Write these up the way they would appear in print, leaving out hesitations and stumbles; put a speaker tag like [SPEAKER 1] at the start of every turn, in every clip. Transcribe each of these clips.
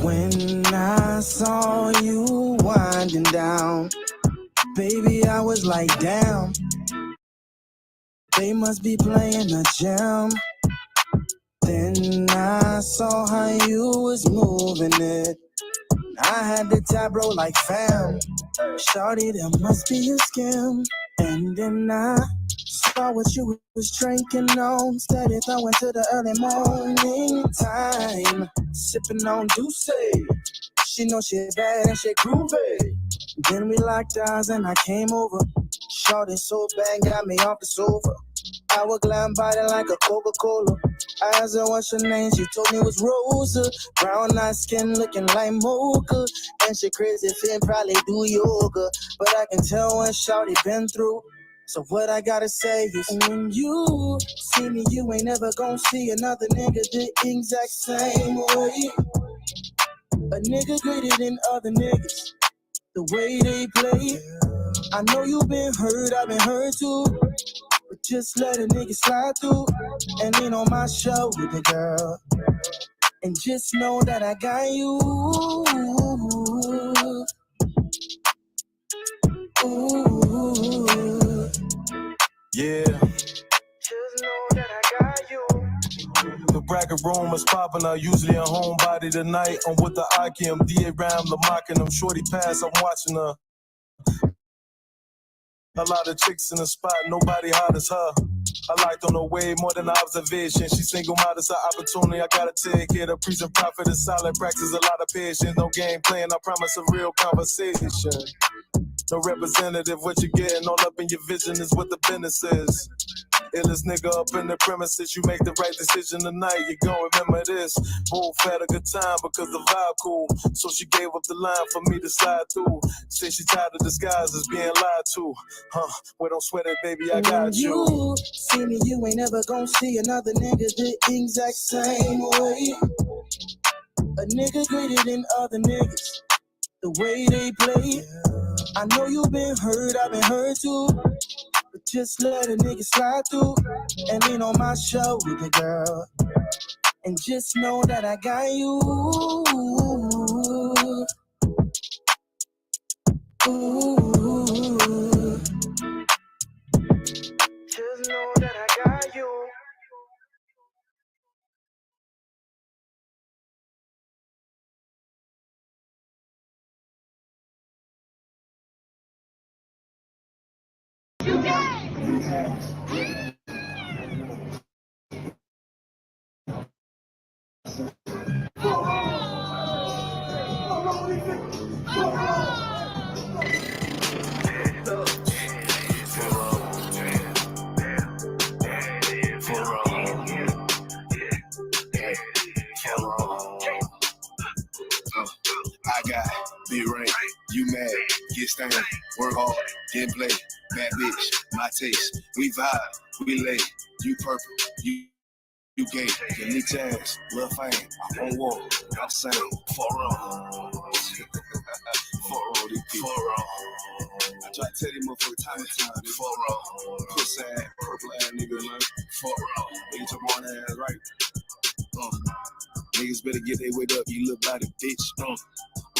[SPEAKER 1] When I saw you winding down, baby, I was like, damn, they must be playing a jam. Then I saw how you was moving it. I had the tableau like, fam, shawty, there must be a scam. And then I saw what you was drinking on, steady throwing to the early morning time, sipping on Douce. She know she bad and she groovy. Then we locked eyes and I came over. Shorty so bad, got me off the sofa. I was glam body like a Coca-Cola. I asked her what's your name, she told me it was Rosa. Brown eyed skin looking like mocha. And she crazy fit, probably do yoga. But I can tell what shorty been through. So what I gotta say is, when you see me, you ain't never gonna see another nigga the exact same way. A nigga greater than other niggas, the way they play. I know you been hurt, I've been hurt too. But just let a nigga slide through and lean on my shoulder, girl. And just know that I got you. Ooh.
[SPEAKER 2] Yeah.
[SPEAKER 1] Just know that I got you.
[SPEAKER 2] The bracket room is popping up, usually a homebody tonight. I'm with the I.S.U.P.K, around the mocking them. Shorty pass, I'm watching her. A lot of chicks in the spot, nobody hot as her. I liked on her way more than observation. She single modest an opportunity, I gotta take it. A preacher prophet is solid, practice a lot of patience. No game playing, I promise a real conversation. No representative, what you getting all up in your vision is what the business is. Illest nigga up in the premises, you make the right decision tonight, you gon' remember this. Both had a good time because the vibe cool. So she gave up the line for me to slide through. Say she tired of disguises being lied to. Well, don't sweat it, baby, I got you.
[SPEAKER 1] You see me, you ain't never gon' see another nigga the exact same way. A nigga greater than other niggas, the way they play. I know you been hurt, I've been hurt too. But just let a nigga slide through and lean on my shoulder, girl. And just know that I got you. Ooh. Just know that I got you.
[SPEAKER 3] I got big rank, you mad, get stained, work hard, get play, bad bitch, my taste, we vibe, we lay, you purple, you gay, you need chance, lil' fame, I won't walk, I'm the same, for wrong, I try to tell these motherfuckers time and time, for wrong, pussy ass, purple ass nigga, man, for wrong, nigga your born ass right, niggas better get their weight up, you little body bitch,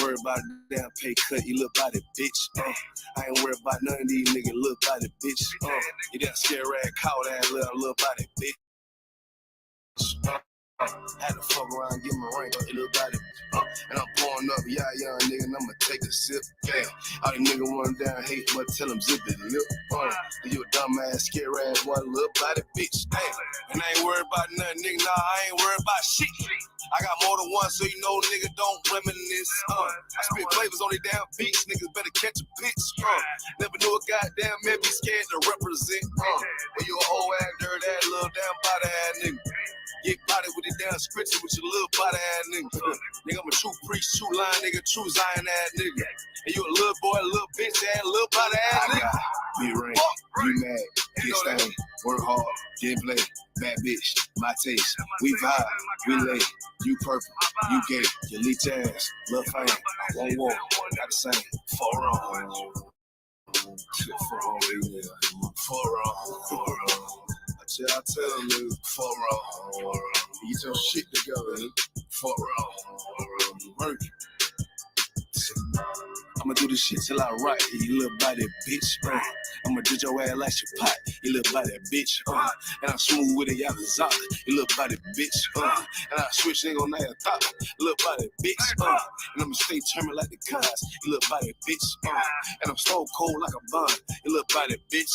[SPEAKER 3] worry about a damn pay cut, you little body bitch, I ain't worried about none of these niggas, little body bitch, you that scare rat, cow ass little body bitch, had to fuck around and get my rank up, little body, and I'm pouring up, yeah, young nigga, and I'ma take a sip, yeah, all these niggas run down, hate, but tell them zip it, lip, you a dumb ass, scare ass, one little body bitch, and I ain't worried about nothing, nigga, nah, I ain't worried about shit. I got more than one, so you know, nigga, don't reminisce. I spit flavors on these damn beats, niggas better catch a bitch. Never knew a goddamn man be scared to represent. But you a whole ass, dirty ass, little damn body ass nigga. Get body with the damn scripture with your little body ass nigga. Nigga, I'm a true priest, true line nigga, true Zion ass nigga. And you a little boy, little bitch ass, little body ass nigga. I got be rain, you mad, get stained, work hard, get play, bad bitch, my taste. We vibe, we lay, you purple, you gay, you need chance, lil' fame, I won't walk, not the same, for wrong. For wrong. I tell them, nigga, for wrong. Get your shit together, nigga. For wrong. work. I'ma do this shit till I rock, you little body bitch. I'ma ditch your ass like your pot, you little body bitch. And I'm smooth with a YAHANNA, you little body bitch. And I switch nigga on that top, you little body bitch. And I'ma stay determined like the cars, you little body bitch. And I'm stone cold like a bond, you little body bitch.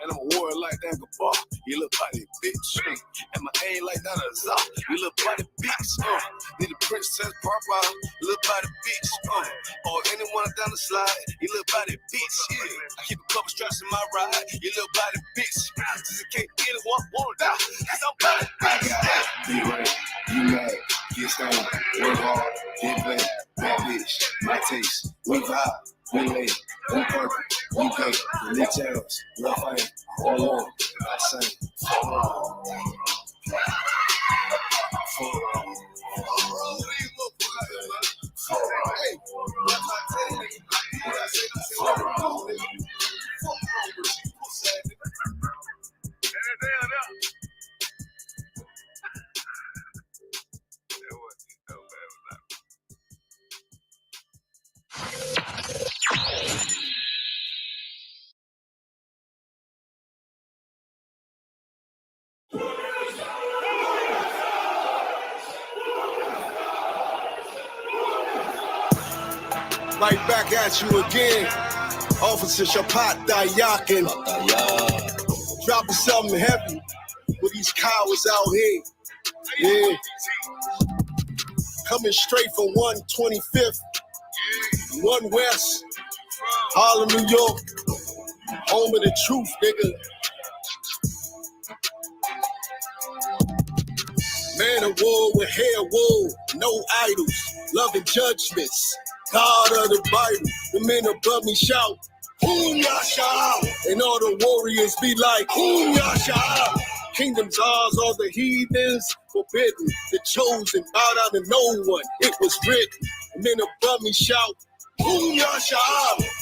[SPEAKER 3] And I'm a warrior like that bar, you little body bitch. And my aim like that you little body bitch. Need a princess papa, you little body bitch. Or anyone down the slide, you little body bitch. Yeah. I keep a couple straps in my ride, you little body bitch. Just in case anyone wanna die, cause I'm body bitch. Be right, you mad, get stoned, work hard, get paid, bad bitch, my taste, we vibe, we lay, we purple, we pay, we tails, we fame, all on, I sing. Right back at you again, Officer Shapat Dayakin. Dropping something heavy with these cowards out here. Yeah. Coming straight from 125th, 1 West, Harlem, New York. Home of the truth, nigga. Man of war with hair wool, no idols, loving judgments. God of the Bible, the men above me shout, Yasha, and all the warriors be like, Yasha. Kingdom's ours, all the heathens forbidden. The chosen, bow down to no one. It was written. The men above me shout, Yasha,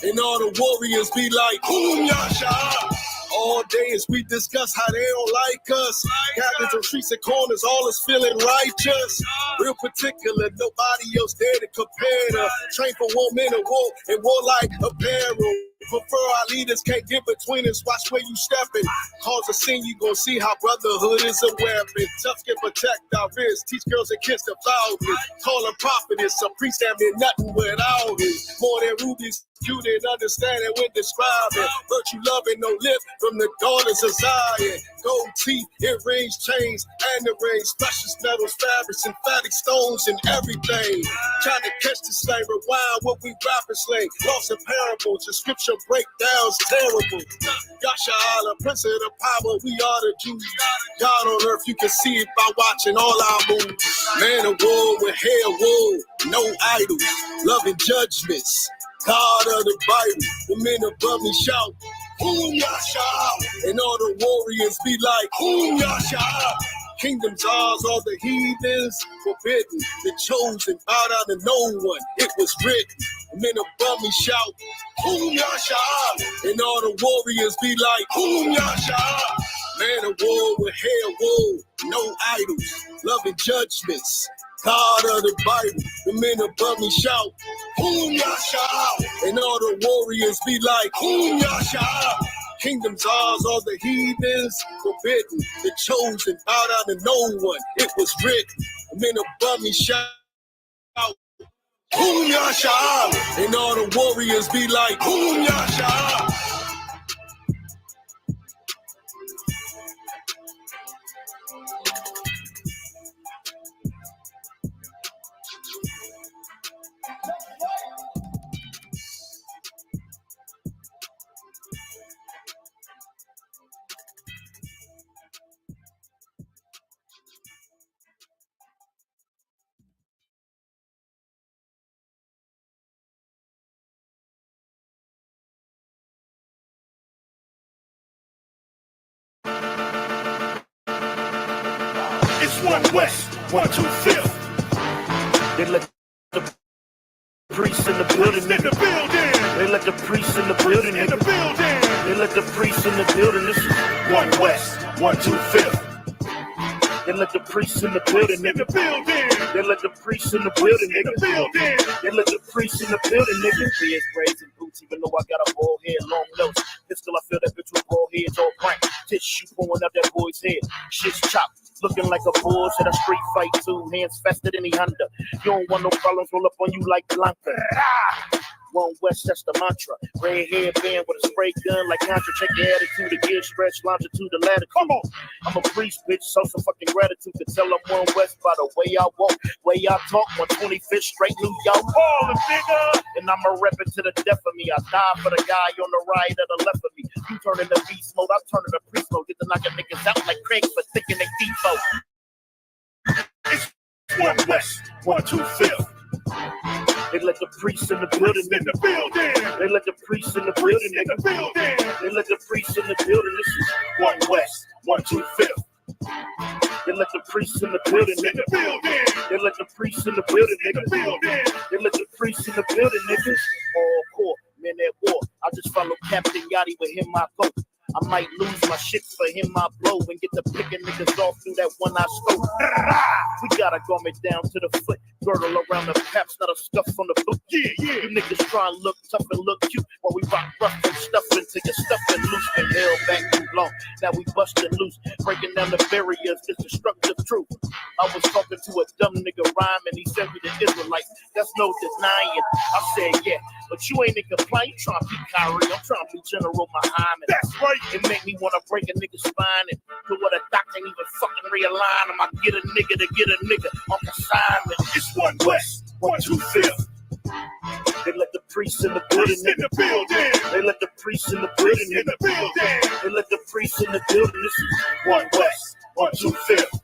[SPEAKER 3] and all the warriors be like, Yasha. All day as we discuss how they don't like us. Captains on streets and corners, all is feeling righteous. Real particular, nobody else there to compare to. Train for war, men of war, and warlike apparel. Prefer our leaders can't get between us. Watch where you stepping. Cause a scene, you gon' see how brotherhood is a weapon. Tough can protect our wrists. Teach girls and kids to loudness. Call them prophetess. A priest that mean nothing without it. More than rubies. You didn't understand it when describing virtue, love, and no lip from the daughters of Zion. Gold teeth, earrings, chains, and the rings, precious metals, fabrics, emphatic stones, and everything. Trying to catch the slave, rewind what we rappers slay. Lost in parables, the scripture breakdowns terrible. Yasha Allah, Prince of the power, we are the Jews. God on earth, you can see it by watching all our moves. Man of war with hair wool, no idols, loving judgments. God of the Bible, the men above me shout, Yasha, and all the warriors be like, Yasha. Kingdom's ours, all the heathens forbidden. The chosen, bow down to no one. It was written. The men above me shout, Yasha, and all the warriors be like, Yasha. Man of war with hair wool, no idols, loving judgments. God of the Bible, the men above me shout, Yasha, and all the warriors be like, Yasha. Kingdom's ours, all the heathens forbidden. The chosen, bow down to no one. It was written. The men above me shout, Yasha, and all the warriors be like, Yasha.
[SPEAKER 4] It's 1 West, 125th. They let the priests in the building. In the building. They let the priests in the building. In the building. They let the priests in the building. This is 1 West, 125th. They let the priests in the building, nigga. They let the priests in the building, nigga. They let the priests in the building, nigga. Beers, braids, and boots, even though I got a bald head, long nose. Pistol, I feel that bitch with bald heads all crank. Tissue pulling up that boy's head. Shit's chopped. Looking like a bull at a street fight, 2 hands faster than the Honda. You don't want no problems, roll up on you like Blanca. One West, that's the mantra. Red hairband with a spray gun like Contra. Check your attitude, the gear stretch, longitude, the latitude. Come on. I'm a priest, bitch, so some fucking gratitude to tell I'm One West by the way I walk, way I talk. 125th straight New York, ballin' nigga. And I'm a reppin' to the death of me. I die for the guy on the right or the left of me. You turn into beast mode, I turn into priest mode. Get the knockin' niggas out like Craig for thinking they default. It's One West, 125th. They let the priests in the building, nigga. They let the priests in the building, nigga. They let the priests in the building. This is One West, 125th. They let the priests in the building, nigga. They let the priests in the building, nigga. They let the priests in the building, nigga. All core, men at war. I just follow Captain Yachty with him, I go. I might lose my shit for him, I blow and get the picking niggas off through that one I stole. We got a garment down to the foot, girdle around the paps, not a scuff on the boot. Yeah. You niggas try and look tough and look cute while we rock rough and stuff until you're stuffing loose and held back too long. Now we busting loose, breaking down the barriers, it's destructive truth. I was talking to a dumb nigga rhyming, he said we the Israelites, that's no denying. I said, yeah, but you ain't in compliance, you trying to be Kyrie, I'm trying to be General Muhammad. That's right. It make me want to break a nigga's spine and do what a doctor ain't even fucking realign him. I get a nigga to get a nigga on consignment. It's One West, 125th. They let the priests in the building, nigga. They let the priests in the building, nigga. They let the priests in the building. This is One West, 125th.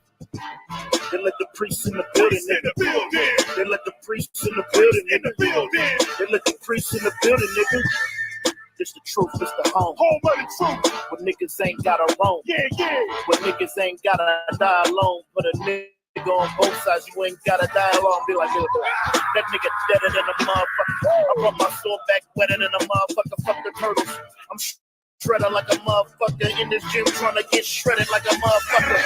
[SPEAKER 4] They let the priests in the building, nigga. They let the priests in the building, nigga. They let the priests in the building, nigga. It's the truth, it's the home of the truth. When niggas ain't gotta roam. When niggas ain't gotta die alone. But a nigga on both sides, you ain't gotta die alone. Be like, that nigga deader than a motherfucker. I brought my sword back wetter than a motherfucker. Fuck the turtles. I'm shredder like a motherfucker. In this gym trying to get shredded like a motherfucker.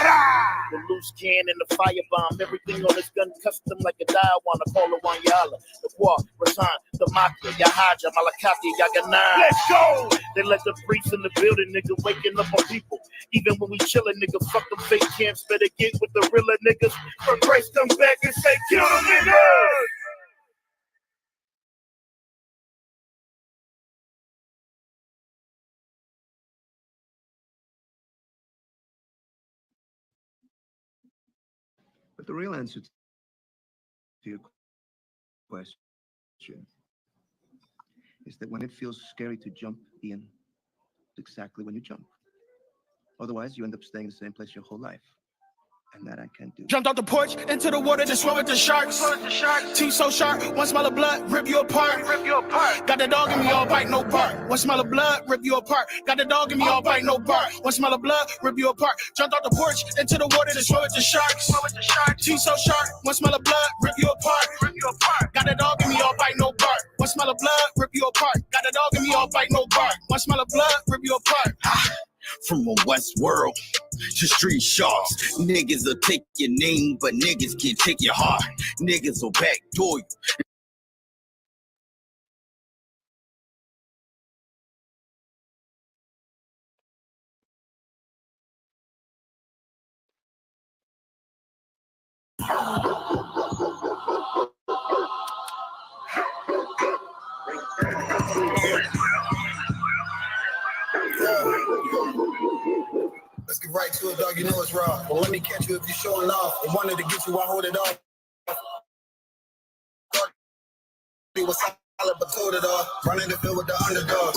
[SPEAKER 4] The loose can and the firebomb. Everything on this gun custom like a dial-one. I call it YAHANNA. The Kwa, Rasan, the Maka, Yahaja, Malakati, YAHANNA. Let's go! They let the priests in the building, nigga, waking up on people. Even when we chillin', nigga, fuck them fake camps. Better get with the realer niggas. For Christ come back and say, kill them niggas!
[SPEAKER 5] But the real answer to your question is that when it feels scary to jump, Ian, it's exactly when you jump. Otherwise, you end up staying in the same place your whole life. And that I can't do.
[SPEAKER 1] Jumped off the porch into the water to swim with the sharks. Teeth so sharp, one smell of blood, rip you apart. Got the dog in me, all bite, no bark. One smell of blood, rip you apart. Got the dog in me, all bite, no bark. One smell of blood, rip you apart. Jumped off the porch into the water to swim with the sharks. Teeth so sharp, one smell of blood, rip you apart. Got the dog in me, all bite, no bark. One smell of blood, rip you apart. Got the dog in me, all bite, no bark. One smell of blood, rip you apart.
[SPEAKER 6] From a West world to street sharks, niggas will take your name, but niggas can't take your heart. Niggas will backdoor you.
[SPEAKER 3] Let's get right to it, dog. You know it's raw. But let me catch you if you're showing off. I wanted to get you, I hold it off. It was solid, but told it off. Running the field with the underdog.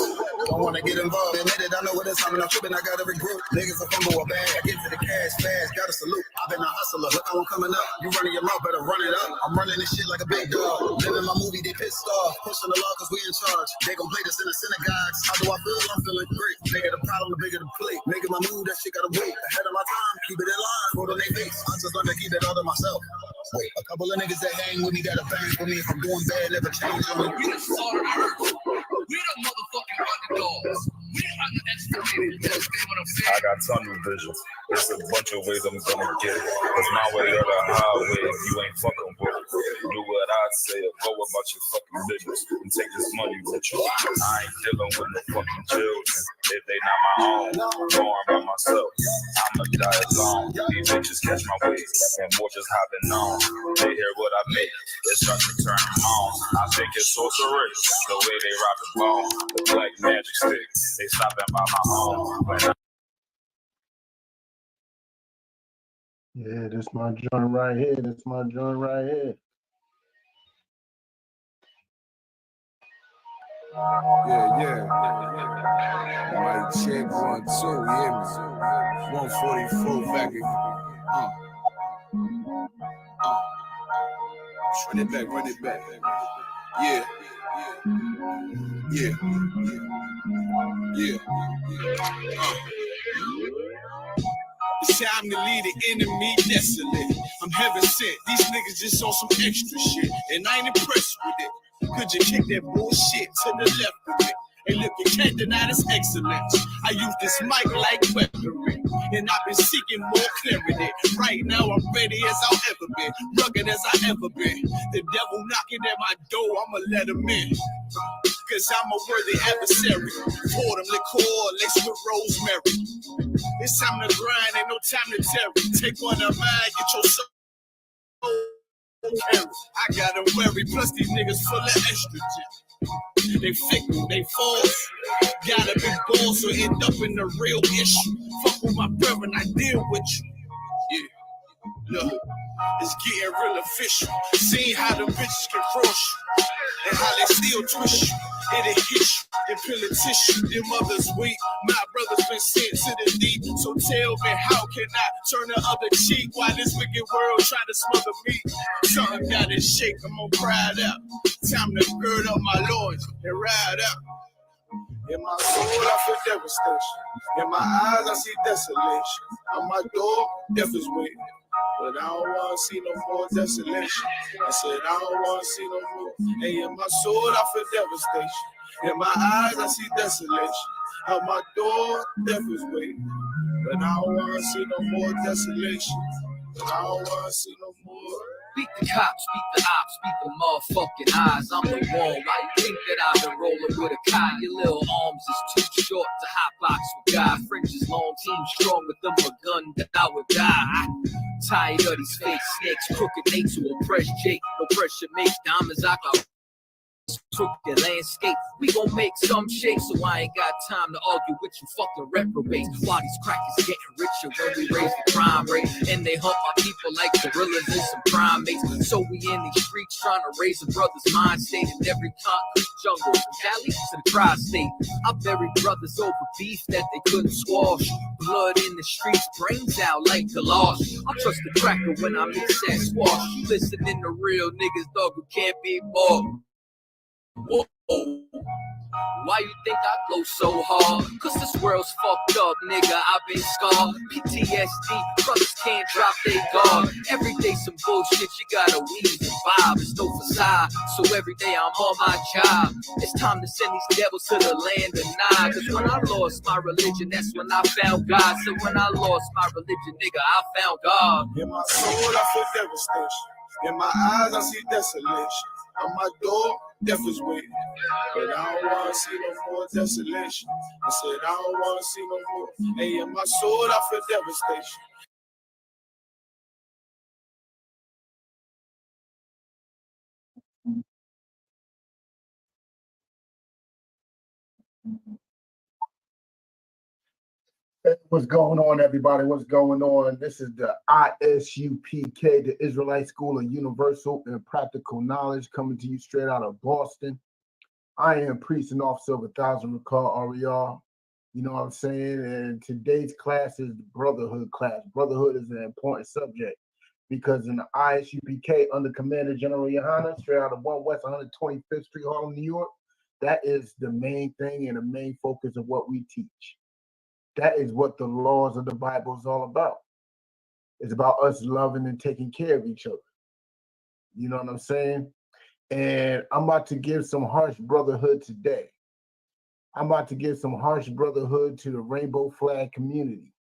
[SPEAKER 3] Don't want to get involved. Admit it, I know what it's time. I'm tripping, I got every group. Niggas will fumble a bag. I get to the cash fast. Got a salute. I've been a hustler. Look how I'm coming up. You running your mouth, better run it up. I'm running this shit like a big dog. Living my movie, they pissed off. Pushing the law cause we in charge. They gon' play this in the synagogues. How do I feel? I'm feeling great. Bigger the problem, the bigger the plate. Making my move, that shit gotta wait. Ahead of my time, keep it in line. Put on their face. I just learned to keep it all to myself. Wait, a couple of niggas that hang with me gotta bang for me. If I'm doing bad, never change on me.
[SPEAKER 7] We the salt of the earth. We the motherfucking underdogs. We underestimated. You understand what I'm
[SPEAKER 2] I got tunnel vision. There's a bunch of ways I'm gonna get it. It's my way or the highway if you ain't fucking with it. Do what I say or go about your fucking business and take this money with you. I ain't dealing with no fucking children. If they not my own, born by myself. I'ma die alone. These bitches catch my wave and more just hopping on. They hear what I make, it starts to turn them on. I think it's sorcery, the way they rock the bone. The black magic stick, they stopping by my home. When
[SPEAKER 7] Yeah, this my joint right here. This my joint right here.
[SPEAKER 8] Yeah. Mic check 1, 2, you hear me? 144 back again. Run it back. Yeah. It's time to leave the enemy desolate. I'm heaven sent. These niggas just on some extra shit, and I ain't impressed with it. Could you kick that bullshit to the left of it? Hey, look, you can't deny this excellence. I use this mic like weaponry, and I've been seeking more clarity. Right now, I'm ready as I'll ever be, rugged as I ever been. The devil knocking at my door, I'ma let him in. Cause I'm a worthy adversary. Pour them liqueur, laced with rosemary. It's time to grind, ain't no time to tarry. Take one of mine, get your soul. I got them worried, plus these niggas full of estrogen. They fickle, they false. Got a big ball, so end up in the real issue. Fuck with my brethren, I deal with you. Yeah, look, it's getting real official. Seeing how the bitches can cross you, and how they still twist you. It'll hit you and peel a tissue. Them mothers weak, my brother's been sent to the deep. So tell me, how can I turn the other cheek while this wicked world trying to smother me? Something gotta shake, I'm gonna cry it out. Time to gird up my loins and ride out. In my soul, I feel devastation. In my eyes, I see desolation. On my door, death is waiting. But I don't want to see no more desolation. I said, I don't want to see no more. And in my soul, I feel devastation. In my eyes, I see desolation. At my door, death is waiting. But I don't want to see no more desolation. But I don't want to see no more.
[SPEAKER 9] Beat the cops, beat the ops, beat the motherfucking eyes. I'm the one. Why you think that I've been rolling with a Kai? Your little arms is too short to hotbox with God. Fringes long, team strong with them a gun that I would die. Tired of these fake snakes, crooked mates who oppress Jake. No pressure makes diamonds, I got crooked landscape. We gon' make some shake, so I ain't got time to argue with you fucking reprobates. While these crackers getting richer when we raise the crime rate, and they hunt my people like gorillas and some primates. So we in these streets trying to raise a brother's mind state in every concrete jungle, from Cali to the tri-state. I buried brothers over beef that they couldn't squash. Blood in the streets, brains out like galosh. I trust the cracker when I mix that squash. You listening to real niggas, dog, who can't be bought. Whoa. Why you think I go so hard? Cause this world's fucked up, nigga, I've been scarred. PTSD, brothers can't drop their guard. Every day some bullshit, you gotta weave and vibe. It's no facade, so every day I'm on my job. It's time to send these devils to the land of Nod. Cause when I lost my religion, that's when I found God. So when I lost my religion, nigga, I found God.
[SPEAKER 8] In my soul, I feel devastation. In my eyes, I see desolation. On my door, death is waiting. But I don't want to see no more desolation. I said, I don't want to see no more. Hey, in my soul, I feel devastation.
[SPEAKER 7] What's going on, everybody? What's going on? This is the I.S.U.P.K, the Israelite School of Universal and Practical Knowledge, coming to you straight out of Boston. I am Priest and Officer of 1,000 Recall RER. You know what I'm saying? And today's class is the Brotherhood class. Brotherhood is an important subject because in the I.S.U.P.K under Commander General YAHANNA, straight out of 1 West 125th Street, Harlem, New York, that is the main thing and the main focus of what we teach. That is what the laws of the Bible is all about. It's about us loving and taking care of each other. You know what I'm saying? And I'm about to give some harsh brotherhood today. I'm about to give some harsh brotherhood to the rainbow flag community.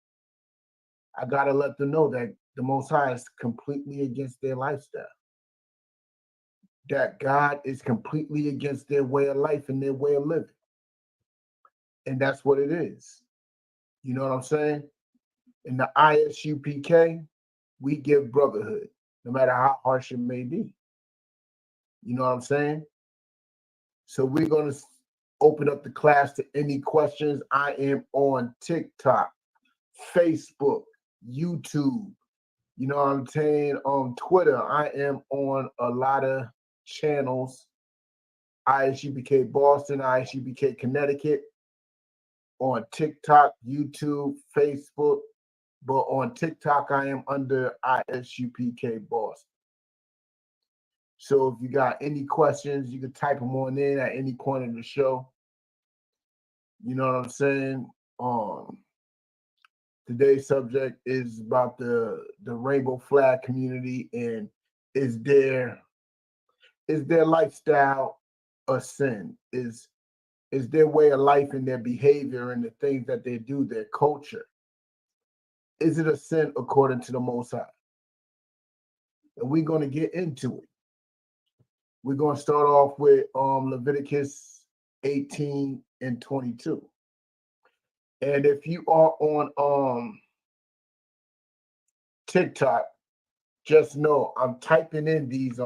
[SPEAKER 7] I got to let them know that the Most High is completely against their lifestyle, that God is completely against their way of life and their way of living. And that's what it is. You know what I'm saying? In the I.S.U.P.K, we give brotherhood, no matter how harsh it may be. You know what I'm saying? So we're going to open up the class to any questions. I am on TikTok, Facebook, YouTube. You know what I'm saying? On Twitter, I am on a lot of channels. I.S.U.P.K Boston, I.S.U.P.K Connecticut. On TikTok, YouTube, Facebook. But on TikTok, I am under I.S.U.P.K Boston. So if you got any questions, you can type them on in at any point in the show. You know what I'm saying? Today's subject is about the rainbow flag community, and is their lifestyle a sin? Is their way of life and their behavior and the things that they do, their culture, is it a sin according to the Most High? And we're going to get into it. We're going to start off with Leviticus 18 and 22. And if you are on TikTok, just know I'm typing in these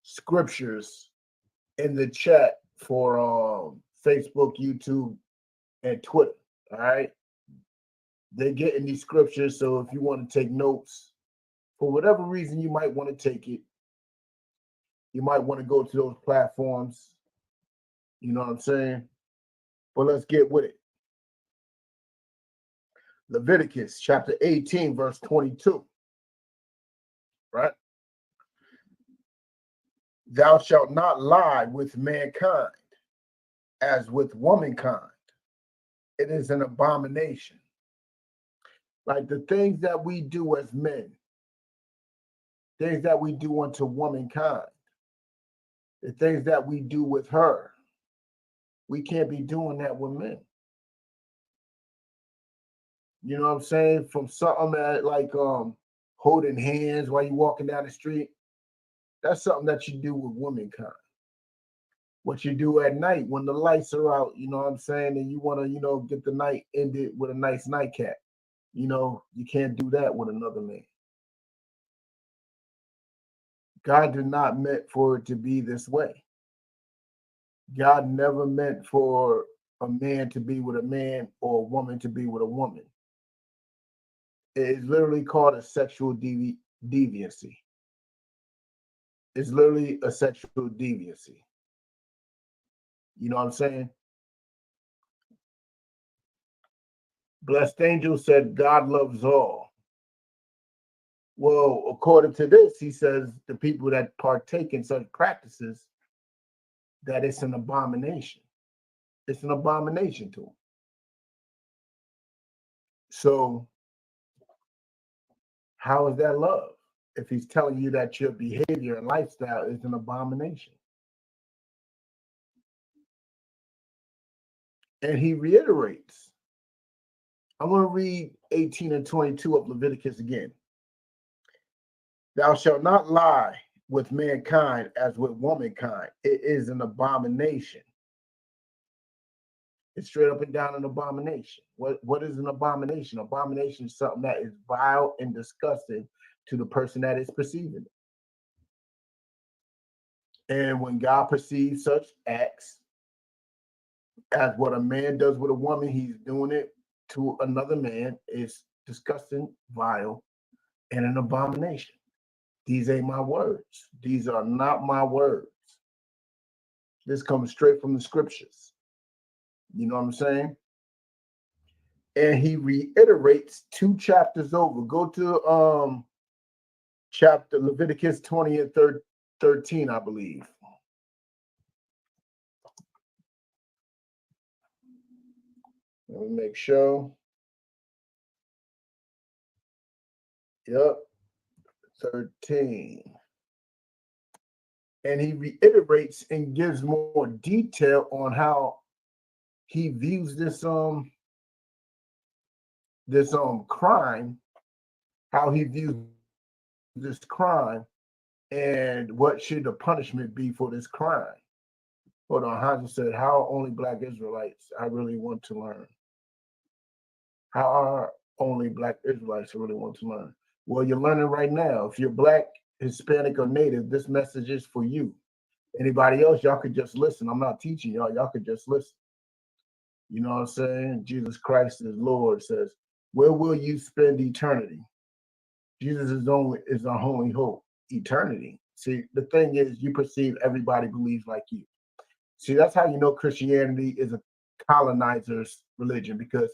[SPEAKER 7] scriptures in the chat for Facebook, YouTube, and Twitter. All right. They're getting these scriptures. So if you want to take notes, for whatever reason you might want to take it, you might want to go to those platforms. You know what I'm saying? But let's get with it. Leviticus chapter 18, verse 22. Right? Thou shalt not lie with mankind as with womankind. It is an abomination. Like the things that we do as men, things that we do unto womankind, the things that we do with her, we can't be doing that with men. You know what I'm saying? From something that like holding hands while you're walking down the street, that's something that you do with womankind. What you do at night when the lights are out, you know what I'm saying, and you want to, get the night ended with a nice nightcap. You can't do that with another man. God did not meant for it to be this way. God never meant for a man to be with a man or a woman to be with a woman. It is literally called a sexual deviancy. It's literally a sexual deviancy. You know what I'm saying? Blessed Angel said, God loves all. Well, according to this, he says the people that partake in such practices, that it's an abomination. It's an abomination to them. So how is that love if he's telling you that your behavior and lifestyle is an abomination? And he reiterates. I'm going to read 18 and 22 of Leviticus again. Thou shalt not lie with mankind as with womankind. It is an abomination. It's straight up and down an abomination. What is an abomination? Abomination is something that is vile and disgusting to the person that is perceiving it. And when God perceives such acts as what a man does with a woman, he's doing it to another man. Is disgusting, vile, and an abomination. These ain't my words. These are not my words. This comes straight from the scriptures. You know what I'm saying? And he reiterates 2 chapters over. Go to chapter Leviticus 20 and 13, I believe. Let me make sure. Yep, 13. And he reiterates and gives more detail on how he views this crime, how he views this crime, and what should the punishment be for this crime. Hold on, Hansa said, how only Black Israelites I really want to learn. How are only Black Israelites I really want to learn? Well, you're learning right now. If you're Black, Hispanic, or Native, this message is for you. Anybody else, y'all could just listen. I'm not teaching y'all. Y'all could just listen. You know what I'm saying? Jesus Christ is Lord says, where will you spend eternity? Jesus is our only hope, eternity. See, the thing is, you perceive everybody believes like you. See, that's how you know Christianity is a colonizer's religion, because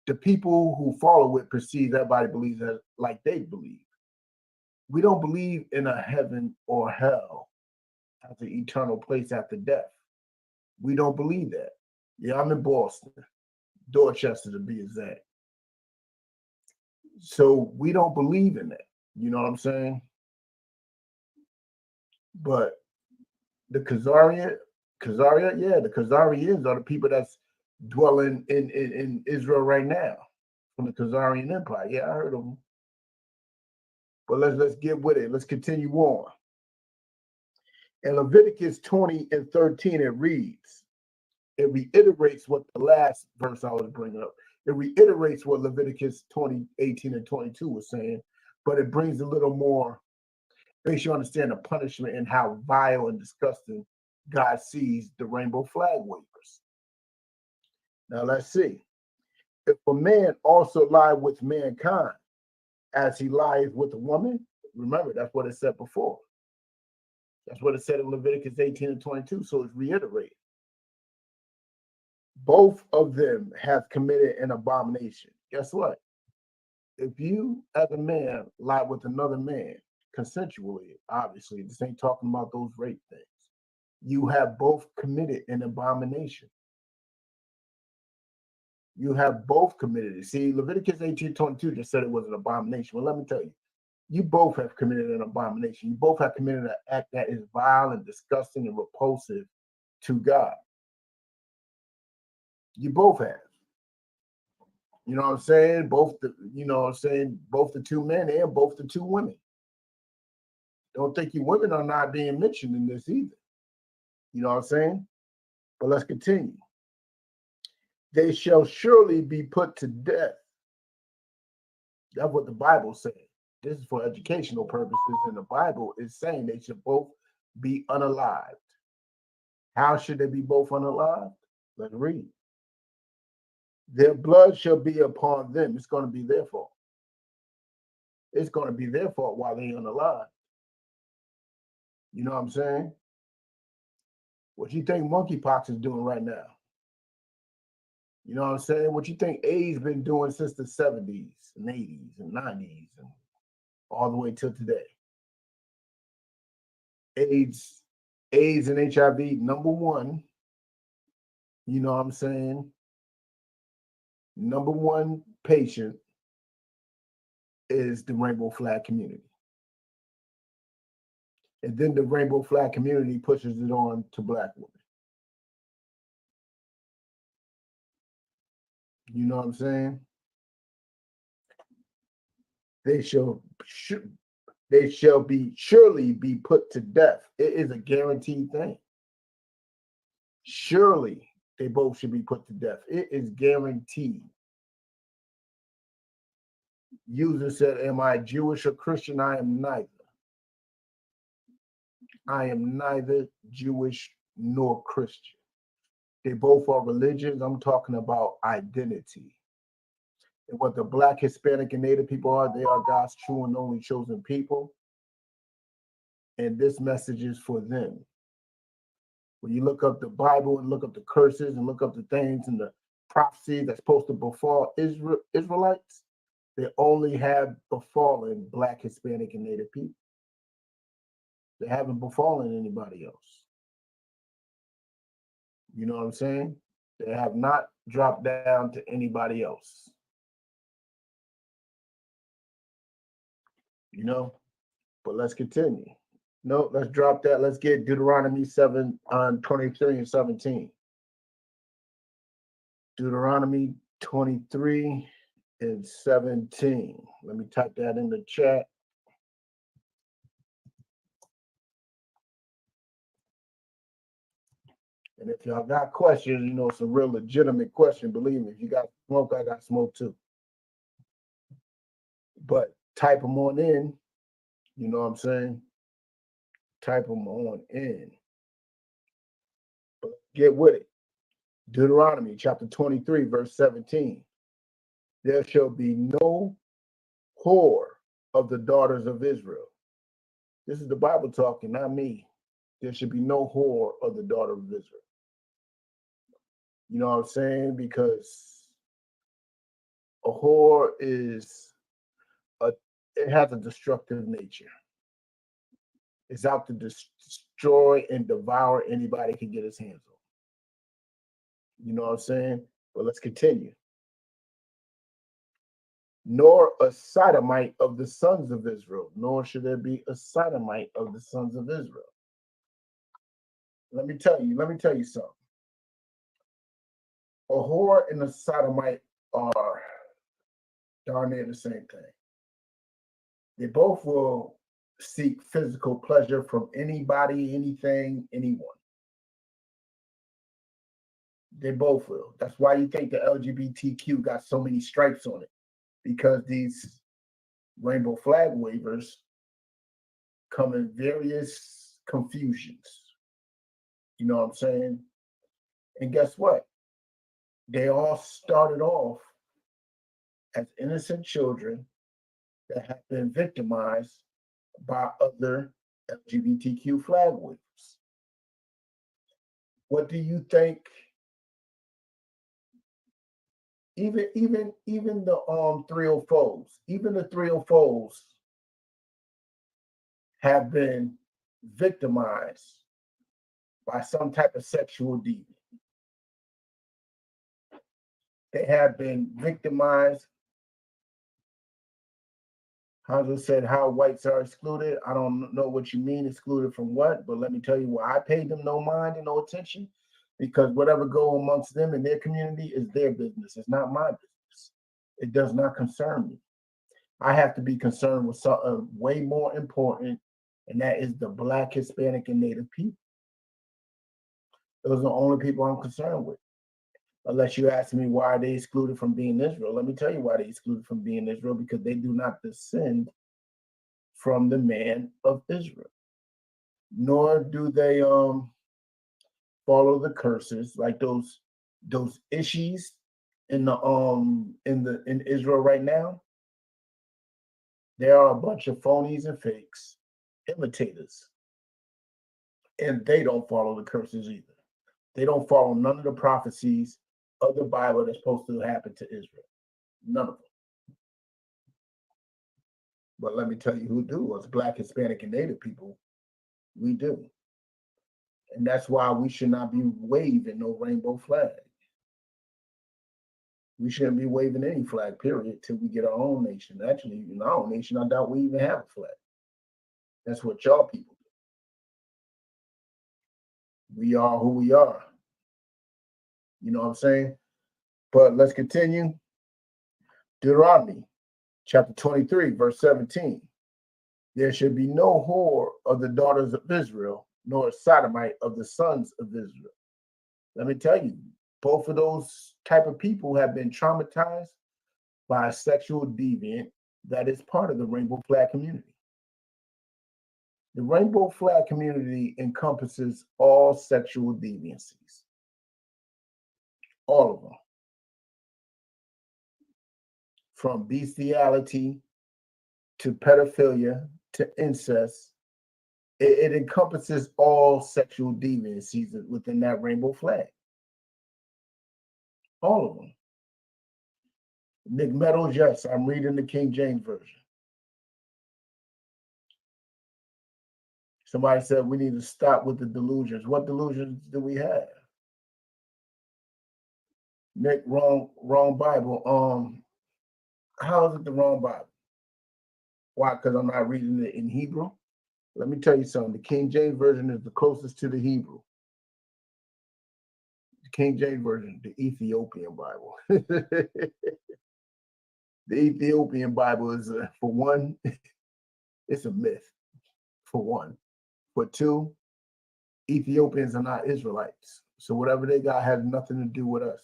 [SPEAKER 7] the people who follow it perceive everybody believes like they believe. We don't believe in a heaven or hell as an eternal place after death. We don't believe that. Yeah, I'm in Boston, Dorchester to be exact. So we don't believe in that. You know what I'm saying? But the Khazarians, the Khazarians are the people that's dwelling in Israel right now from the Khazarian Empire. Yeah, I heard of them. But let's get with it. Let's continue on. In Leviticus 20 and 13, it reads, it reiterates what the last verse I was bringing up. It reiterates what Leviticus 20, 18, and 22 was saying, but it brings a little more, makes you understand the punishment and how vile and disgusting God sees the rainbow flag wavers. Now let's see. If a man also lie with mankind as he lies with a woman, remember, that's what it said before. That's what it said in Leviticus 18 and 22, so it's reiterated. Both of them have committed an abomination. Guess what? If you, as a man, lie with another man, consensually, obviously, this ain't talking about those rape things, you have both committed an abomination. You have both committed it. See, Leviticus 18:22 just said it was an abomination. Well, let me tell you, you both have committed an abomination. You both have committed an act that is vile and disgusting and repulsive to God. You both have. You know what I'm saying? Both the two men and both the two women. Don't think you women are not being mentioned in this either. You know what I'm saying? But let's continue. They shall surely be put to death. That's what the Bible says. This is for educational purposes, and the Bible is saying they should both be unalived. How should they be both unalived? Let's read. Their blood shall be upon them. It's going to be their fault. It's going to be their fault while they're unalive. You know what I'm saying? What you think monkeypox is doing right now? You know what I'm saying? What you think AIDS been doing since the 70s and 80s and 90s and all the way till today? AIDS and HIV, number one, you know what I'm saying? Number one patient is the rainbow flag community. And then the rainbow flag community pushes it on to Black women. You know what I'm saying? They shall be surely be put to death. It is a guaranteed thing. Surely they both should be put to death. It is guaranteed. User said, am I Jewish or Christian? I am neither. I am neither Jewish nor Christian. They both are religions. I'm talking about identity. And what the Black, Hispanic, and Native people are, they are God's true and only chosen people. And this message is for them. When you look up the Bible and look up the curses and look up the things and the prophecy that's supposed to befall Israelites, they only have befallen Black, Hispanic, and Native people. They haven't befallen anybody else. You know what I'm saying? They have not dropped down to anybody else. You know? But let's continue. No, let's drop that. Let's get Deuteronomy 7 on 23 and 17. Deuteronomy 23 and 17. Let me type that in the chat. And if y'all got questions, you know, it's a real legitimate question. Believe me, if you got smoke, I got smoke too. But type them on in. You know what I'm saying? Type them on in. But get with it. Deuteronomy chapter 23, verse 17. There shall be no whore of the daughters of Israel. This is the Bible talking, not me. There should be no whore of the daughter of Israel. You know what I'm saying? Because a whore it has a destructive nature. It's out to destroy and devour anybody can get his hands on. You know what I'm saying? But let's continue. Nor a sodomite of the sons of Israel, nor should there be a sodomite of the sons of Israel. Let me tell you something. A whore and a sodomite are darn near the same thing. They both will seek physical pleasure from anybody, anything, anyone. They both will. That's why you think the LGBTQ got so many stripes on it, because these rainbow flag wavers come in various confusions. You know what I'm saying? And guess what? They all started off as innocent children that have been victimized by other LGBTQ flag wavers. What do you think? Even the 304s, even the 304s have been victimized by some type of sexual deviant. They have been victimized. Hanzo said how whites are excluded. I don't know what you mean excluded from what, but let me tell you why I paid them no mind and no attention, because whatever go amongst them in their community is their business. It's not my business. It does not concern me. I have to be concerned with something way more important, and that is the Black, Hispanic, and Native people. Those are the only people I'm concerned with. Unless you ask me why are they excluded from being Israel. Let me tell you why they excluded from being Israel, because they do not descend from the man of Israel, nor do they follow the curses like those issues in Israel right now. There are a bunch of phonies and fakes, imitators, and they don't follow the curses either. They don't follow none of the prophecies of the Bible that's supposed to happen to Israel. None of them. But let me tell you who do. Us Black, Hispanic, and Native people, we do. And that's why we should not be waving no rainbow flag. We shouldn't be waving any flag, period, till we get our own nation. Actually, in our own nation, I doubt we even have a flag. That's what y'all people do. We are who we are. You know what I'm saying? But let's continue. Deuteronomy chapter 23, verse 17. There should be no whore of the daughters of Israel, nor a sodomite of the sons of Israel. Let me tell you, both of those type of people have been traumatized by a sexual deviant that is part of the rainbow flag community. The rainbow flag community encompasses all sexual deviancies. All of them. From bestiality to pedophilia to incest, it encompasses all sexual deviancies within that rainbow flag. All of them. Nick Meadows, yes, I'm reading the King James Version. Somebody said we need to stop with the delusions. What delusions do we have? Nick, wrong Bible. How is it the wrong Bible? Why? Because I'm not reading it in Hebrew? Let me tell you something. The King James Version is the closest to the Hebrew. King James Version, the Ethiopian Bible. The Ethiopian Bible is, for one, it's a myth, for one. For two, Ethiopians are not Israelites. So whatever they got has nothing to do with us.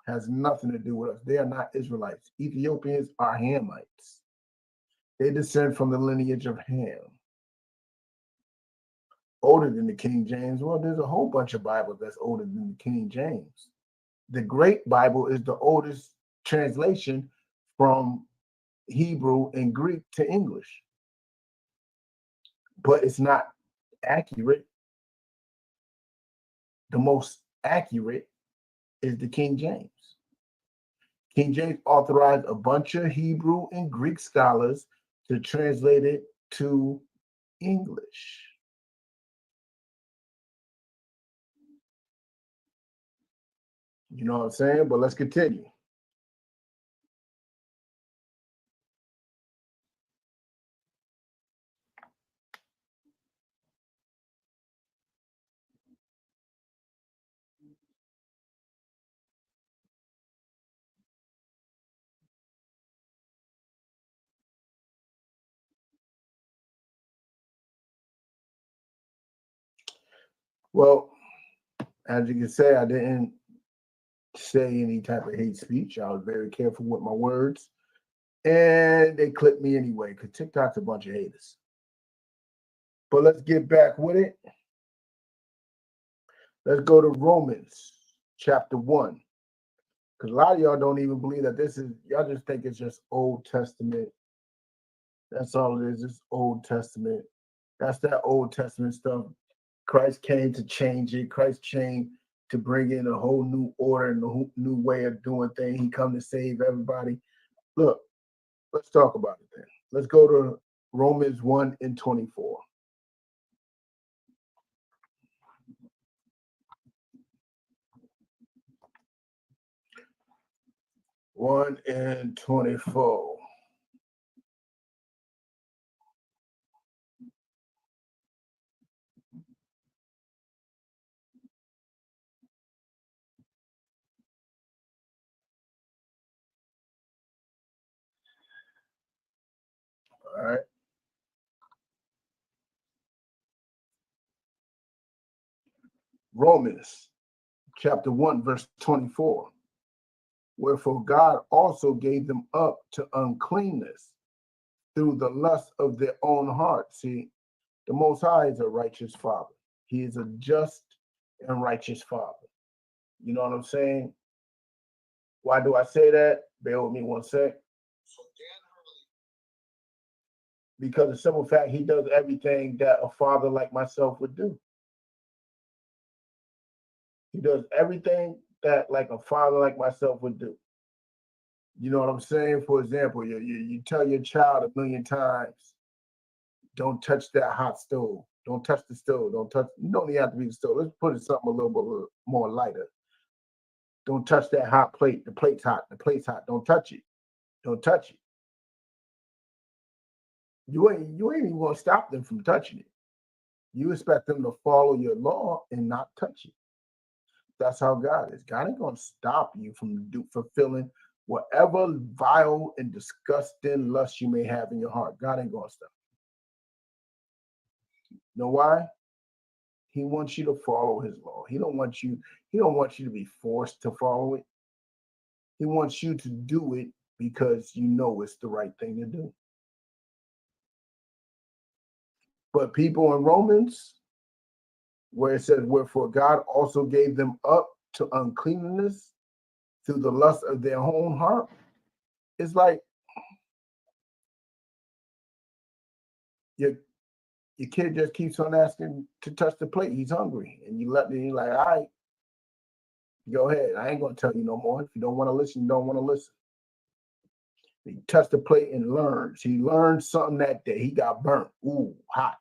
[SPEAKER 7] Has nothing to do with us. They are not Israelites. Ethiopians are Hamites. They descend from the lineage of Ham. Older than the King James. Well, there's a whole bunch of Bibles that's older than the King James. The Great Bible is the oldest translation from Hebrew and Greek to English. But it's not accurate. The most accurate is the King James. King James authorized a bunch of Hebrew and Greek scholars to translate it to English. You know what I'm saying? But let's continue. Well, as you can say, I didn't say any type of hate speech. I was very careful with my words. And they clipped me anyway, because TikTok's a bunch of haters. But let's get back with it. Let's go to Romans chapter 1. Because a lot of y'all don't even believe that this is, y'all just think it's just Old Testament. That's all it is, it's Old Testament. That's that Old Testament stuff. Christ came to change it. Christ came to bring in a whole new order and a whole new way of doing things. He come to save everybody. Look, let's talk about it then. Let's go to Romans 1 and 24. One and 24. All right. Romans chapter 1, verse 24. Wherefore God also gave them up to uncleanness through the lust of their own heart. See, the Most High is a righteous Father. He is a just and righteous Father. You know what I'm saying? Why do I say that? Bear with me one sec. Because the simple fact, he does everything that a father like myself would do. He does everything that like a father like myself would do. You know what I'm saying? For example, you tell your child a million times, don't touch that hot stove. Don't touch the stove. You don't even have to be the stove. Let's put it something a little bit more lighter. Don't touch that hot plate. The plate's hot. The plate's hot. Don't touch it. Don't touch it. You ain't even gonna stop them from touching it. You expect them to follow your law and not touch it. That's how God is. God ain't gonna stop you from fulfilling whatever vile and disgusting lust you may have in your heart. God ain't gonna stop. You know why? He wants you to follow his law. He don't want you to be forced to follow it. He wants you to do it because you know it's the right thing to do. But people in Romans, where it says, wherefore God also gave them up to uncleanness through the lust of their own heart, it's like your kid just keeps on asking to touch the plate. He's hungry. And you're like, all right, go ahead. I ain't going to tell you no more. If you don't want to listen, you don't want to listen. He touched the plate and learns. He learned something that day. He got burnt. Ooh, hot.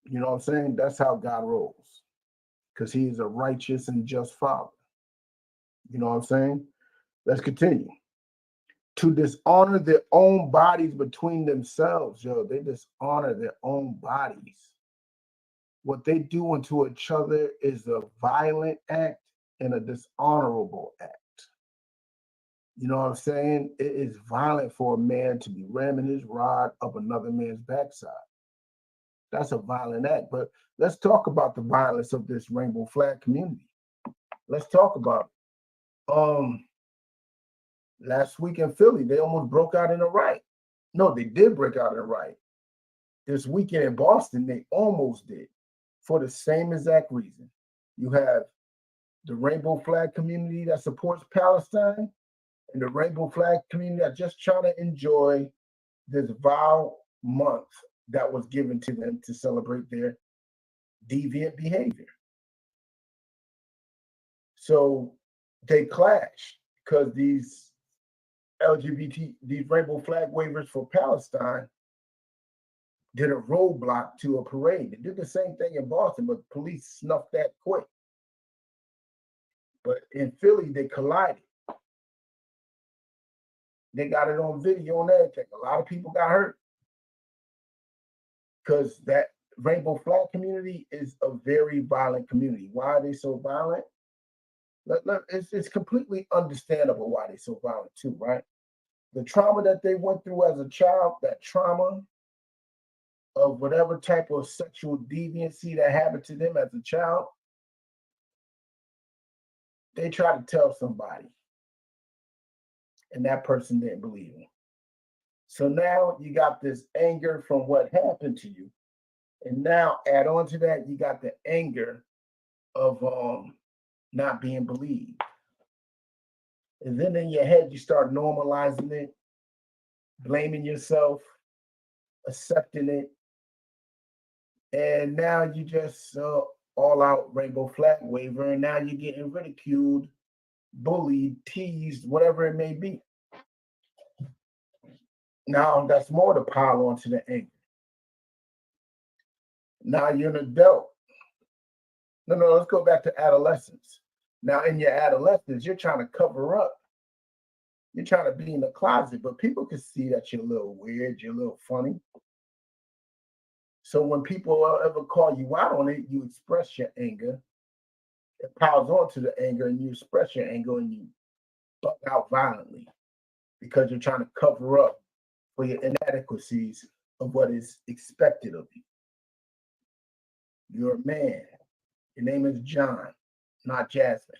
[SPEAKER 7] You know what I'm saying? That's how God rolls. Because he is a righteous and just Father. You know what I'm saying? Let's continue. To dishonor their own bodies between themselves. Yo, they dishonor their own bodies. what they do unto each other is a violent act and a dishonorable act. You know what I'm saying? It is violent for a man to be ramming his rod up another man's backside. That's a violent act. But let's talk about the violence of this rainbow flag community. Let's talk about it. Last week in Philly, they almost broke out in a riot. No, they did break out in a riot. This weekend in Boston, they almost did for the same exact reason. You have the rainbow flag community that supports Palestine and the rainbow flag community that just trying to enjoy this vile month that was given to them to celebrate their deviant behavior. So they clash because these rainbow flag wavers for Palestine did a roadblock to a parade. They did the same thing in Boston, but police snuffed that quick. But in Philly, they collided. They got it on video and everything. A lot of people got hurt because that rainbow flag community is a very violent community. Why are they so violent? It's completely understandable why they're so violent too, right? The trauma that they went through as a child, that trauma of whatever type of sexual deviancy that happened to them as a child, they tried to tell somebody, and that person didn't believe them. So now you got this anger from what happened to you, and now add on to that, you got the anger of not being believed. And then in your head, you start normalizing it, blaming yourself, accepting it, and now you just all out rainbow flag waver, and now you're getting ridiculed, bullied, teased, whatever it may be. Now that's more to pile onto the anger. Now you're an adult. No, let's go back to adolescence. Now in your adolescence, you're trying to cover up. You're trying to be in the closet, but people can see that you're a little weird, you're a little funny. So when people ever call you out on it, you express your anger. It piles onto the anger, and you express your anger, and you buck out violently because you're trying to cover up for your inadequacies of what is expected of you. You're a man. Your name is John, not Jasmine.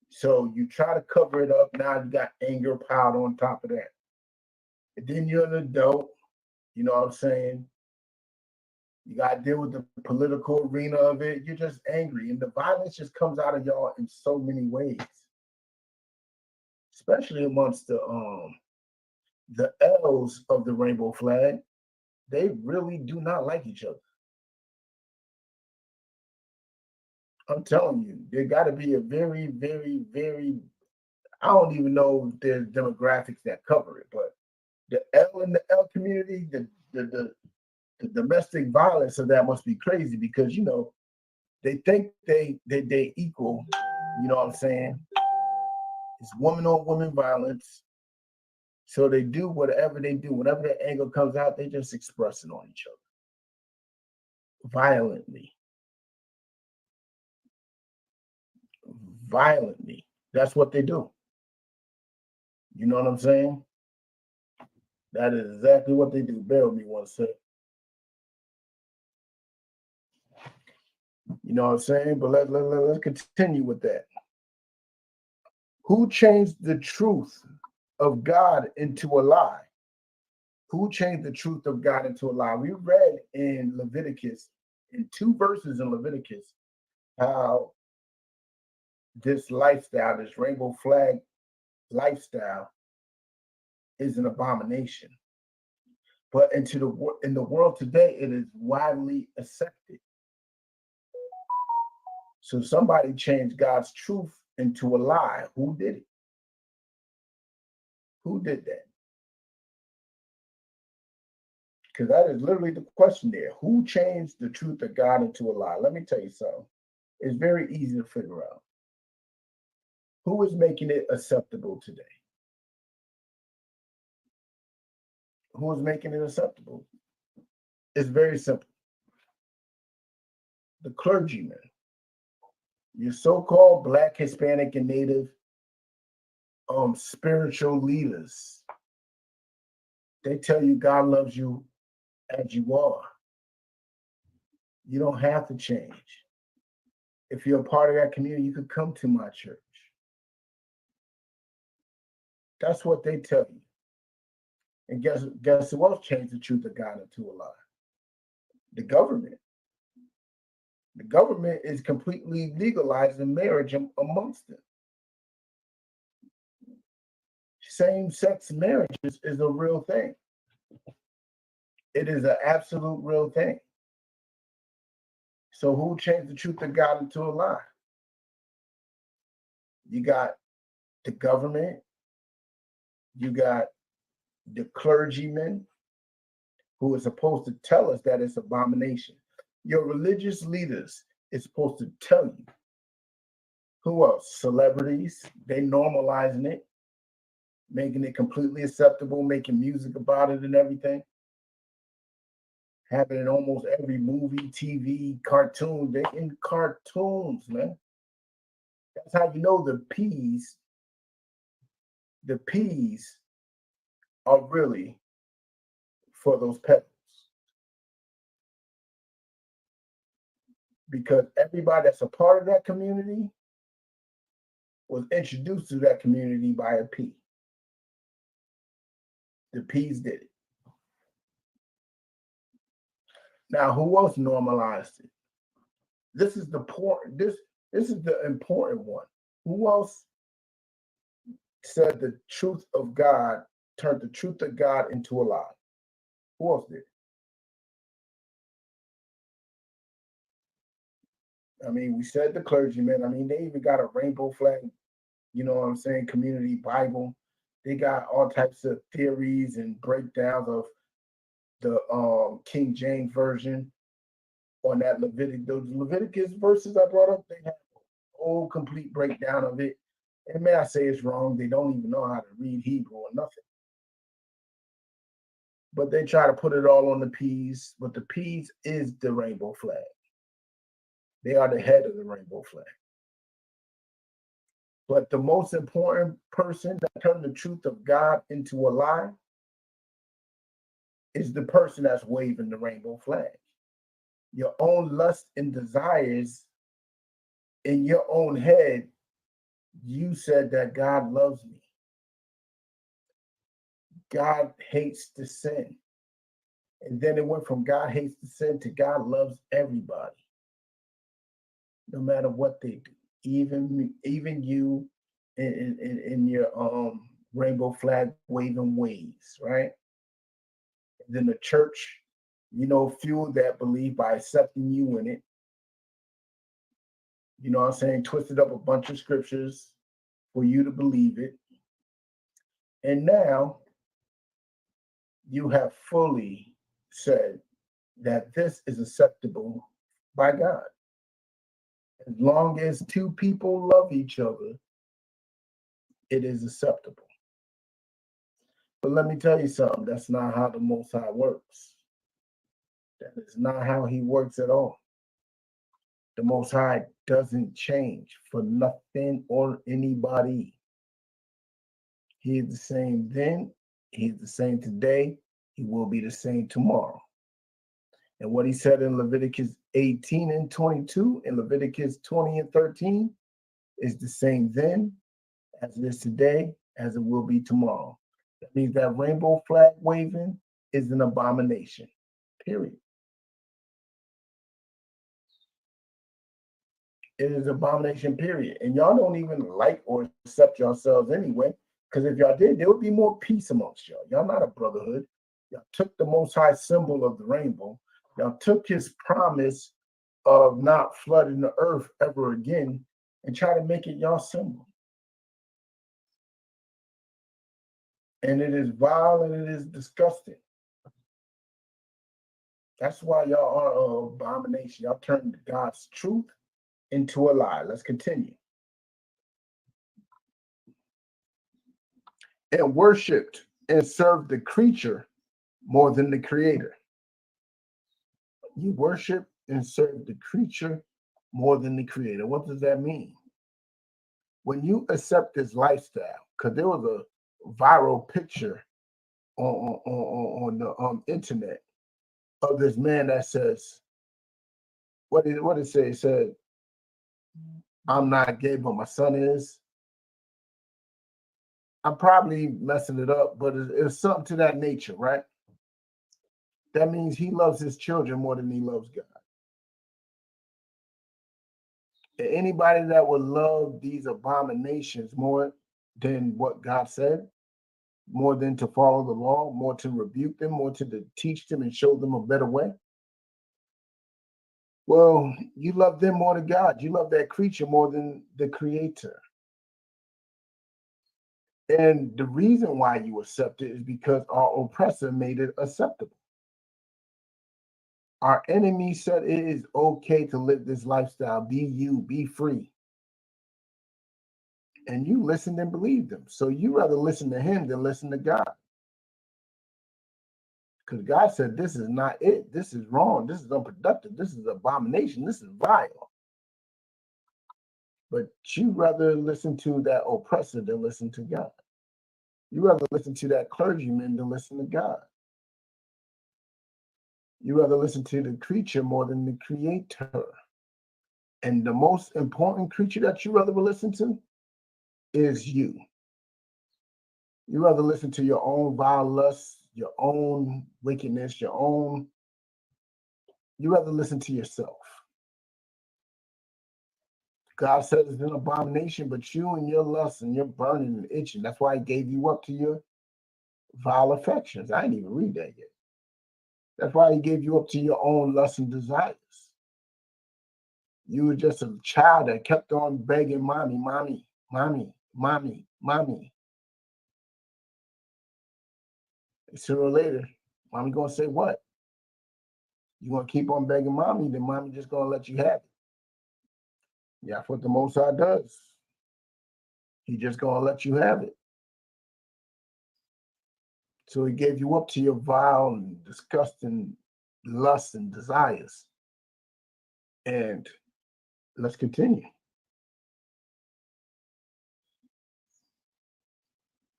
[SPEAKER 7] So you try to cover it up. Now you got anger piled on top of that. And then you're an adult. You know what I'm saying? You got to deal with the political arena of it. You're just angry. And the violence just comes out of y'all in so many ways, especially amongst the L's of the rainbow flag. They really do not like each other. I'm telling you, there got to be a very, very, very, I don't even know if there's demographics that cover it, but the L in the L community, the domestic violence of that must be crazy because, you know, they think they equal, you know what I'm saying? It's woman on woman violence. So they do whatever they do. Whenever that anger comes out, they just express it on each other. Violently. That's what they do. You know what I'm saying? That is exactly what they do. Bear with me one sec. You know what I'm saying? But let's continue with that. Who changed the truth of God into a lie? Who changed the truth of God into a lie? We read in Leviticus, in 2 verses in Leviticus, how this lifestyle, this rainbow flag lifestyle, is an abomination. But in the world today, it is widely accepted. So somebody changed God's truth into a lie. Who did it? Who did that? Because that is literally the question there. Who changed the truth of God into a lie? Let me tell you something. It's very easy to figure out. Who is making it acceptable today? Who is making it acceptable? It's very simple. the clergymen, your so-called Black, Hispanic, and Native spiritual leaders. They tell you God loves you as you are. You don't have to change. If you're a part of that community, you could come to my church. That's what they tell you. And guess who else changed the truth of God into a lie? The government. The government is completely legalizing marriage amongst them. Same-sex marriages is a real thing. It is an absolute real thing. So who changed the truth of God into a lie? You got the government, you got the clergymen who are supposed to tell us that it's abomination. Your religious leaders is supposed to tell you. Who else? Celebrities, they normalizing it, making it completely acceptable, making music about it and everything. Happening in almost every movie, TV, cartoon. They're in cartoons, man. That's how you know the P's are really for those pedals. Because everybody that's a part of that community was introduced to that community by a P. The P's did it. Now, who else normalized it? This is the important one. Who else said the truth of God, turned the truth of God into a lie? Who else did? I mean, we said the clergymen. I mean, they even got a rainbow flag, you know what I'm saying, community Bible. They got all types of theories and breakdowns of the King James Version on that Leviticus verses I brought up. They have a whole complete breakdown of it. And may I say it's wrong. They don't even know how to read Hebrew or nothing. But they try to put it all on the P's. But the P's is the rainbow flag. They are the head of the rainbow flag. But the most important person that turned the truth of God into a lie is the person that's waving the rainbow flag. Your own lust and desires in your own head, you said that God loves me. God hates the sin. And then it went from God hates the sin to God loves everybody, no matter what they do. Even you in your rainbow flag waving ways, right? And then the church, fueled that belief by accepting you in it. You know what I'm saying? Twisted up a bunch of scriptures for you to believe it. And now you have fully said that this is acceptable by God. As long as two people love each other, it is acceptable. But let me tell you something, that's not how the Most High works. That is not how he works at all. The Most High doesn't change for nothing or anybody. He is the same then, he's the same today, he will be the same tomorrow. And what he said in Leviticus 18 and 22 and Leviticus 20 and 13 is the same then as it is today, as it will be tomorrow. That means that rainbow flag waving is an abomination, period. It is an abomination, period. And y'all don't even like or accept yourselves anyway, because if y'all did, there would be more peace amongst y'all. Y'all not a brotherhood. Y'all took the Most High symbol of the rainbow. Y'all took his promise of not flooding the earth ever again and try to make it y'all symbol. And it is vile and it is disgusting. That's why y'all are an abomination. Y'all turned God's truth into a lie. Let's continue. And worshiped and served the creature more than the creator. You worship and serve the creature more than the creator. What does that mean? When you accept this lifestyle, because there was a viral picture on the internet of this man that says, what did it say? It said, I'm not gay, but my son is. I'm probably messing it up, but it's something to that nature, right? That means he loves his children more than he loves God. And anybody that would love these abominations more than what God said, more than to follow the law, more to rebuke them, more to teach them and show them a better way, well, you love them more than God. You love that creature more than the creator. And the reason why you accept it is because our oppressor made it acceptable. Our enemy said it is okay to live this lifestyle. Be you, be free. And you listened and believed them. So you rather listen to him than listen to God. Because God said, this is not it. This is wrong. This is unproductive. This is abomination. This is vile. But you rather listen to that oppressor than listen to God. You rather listen to that clergyman than listen to God. You rather listen to the creature more than the creator. And the most important creature that you rather listen to is you. You rather listen to your own vile lusts, your own wickedness, you rather listen to yourself. God says it's an abomination, but you and your lust and your burning and itching, that's why he gave you up to your vile affections. I didn't even read that yet. That's why he gave you up to your own lusts and desires. You were just a child that kept on begging mommy, mommy, mommy, mommy, mommy. And sooner or later, mommy gonna say what? You gonna keep on begging mommy, then mommy just gonna let you have it. Yeah, that's what the Most High does. He just gonna let you have it. So he gave you up to your vile and disgusting lusts and desires. And let's continue.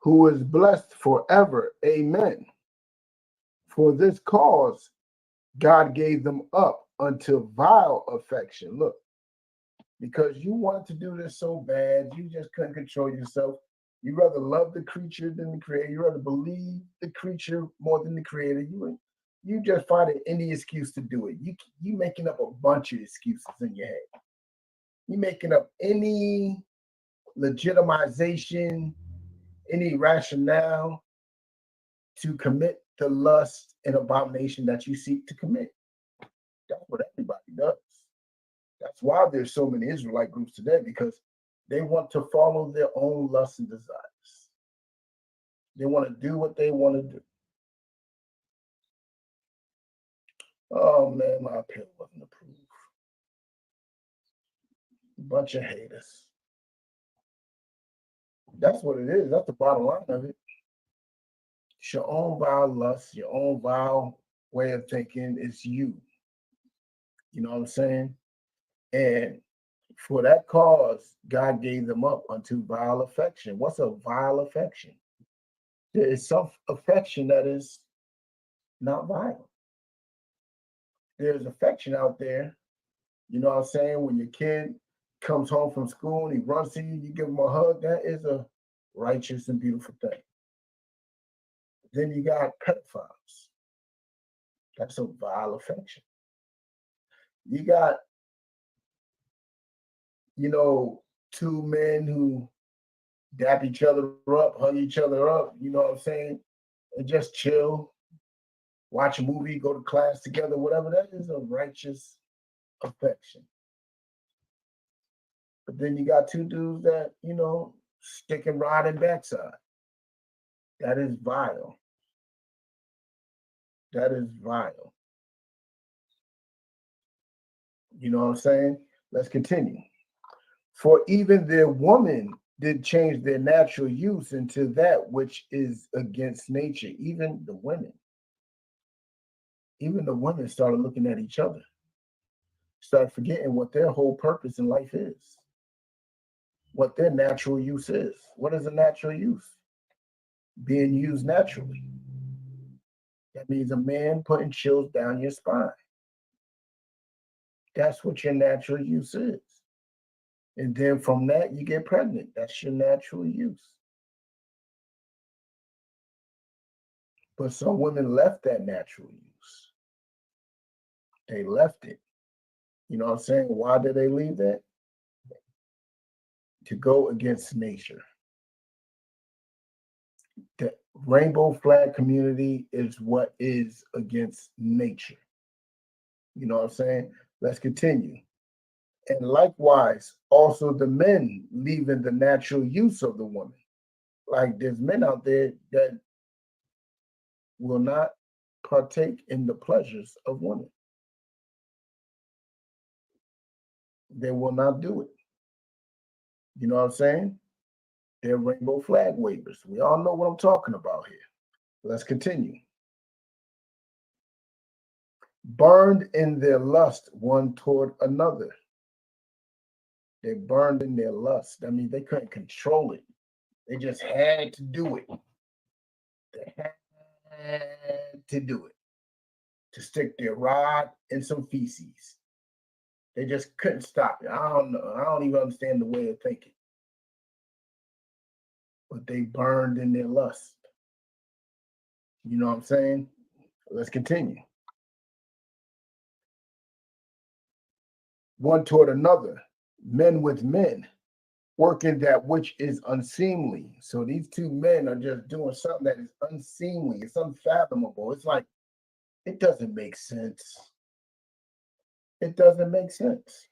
[SPEAKER 7] Who is blessed forever. Amen. For this cause, God gave them up unto vile affection. Look, because you wanted to do this so bad, you just couldn't control yourself. You rather love the creature than the creator. You rather believe the creature more than the creator. You just find any excuse to do it. You making up a bunch of excuses in your head. You making up any legitimization, any rationale to commit the lust and abomination that you seek to commit. That's what everybody does. That's why there's so many Israelite groups today, because they want to follow their own lusts and desires. They want to do what they want to do. Oh man, my appeal wasn't approved. Bunch of haters. That's what it is. That's the bottom line of it. It's your own vile lust, your own vile way of thinking. It's you. You know what I'm saying? And for that cause, God gave them up unto vile affection. What's a vile affection? There is some affection that is not vile. There's affection out there. You know what I'm saying? When your kid comes home from school and he runs to you, you give him a hug. That is a righteous and beautiful thing. Then you got pedophiles. That's a vile affection. You got, two men who dap each other up, hug each other up, you know what I'm saying? And just chill, watch a movie, go to class together, whatever. That is a righteous affection. But then you got two dudes that, stick and rod and backside. That is vile. That is vile. You know what I'm saying? Let's continue. For even their woman did change their natural use into that which is against nature. Even the women started looking at each other. Start forgetting what their whole purpose in life is, what their natural use is. What is a natural use? Being used naturally. That means a man putting chills down your spine. That's what your natural use is. And then from that, you get pregnant. That's your natural use. But some women left that natural use. They left it. You know what I'm saying? Why did they leave that? To go against nature. The rainbow flag community is what is against nature. You know what I'm saying? Let's continue. And likewise, also the men leaving the natural use of the woman. Like there's men out there that will not partake in the pleasures of women. They will not do it. You know what I'm saying? They're rainbow flag wavers. We all know what I'm talking about here. Let's continue. Burned in their lust one toward another. They burned in their lust. I mean, they couldn't control it. They just had to do it. They had to do it. To stick their rod in some feces. They just couldn't stop it. I don't know. I don't even understand the way of thinking. But they burned in their lust. You know what I'm saying? Let's continue. One toward another, men with men, working that which is unseemly. So these two men are just doing something that is unseemly. It's unfathomable. It's like, it doesn't make sense. It doesn't make sense.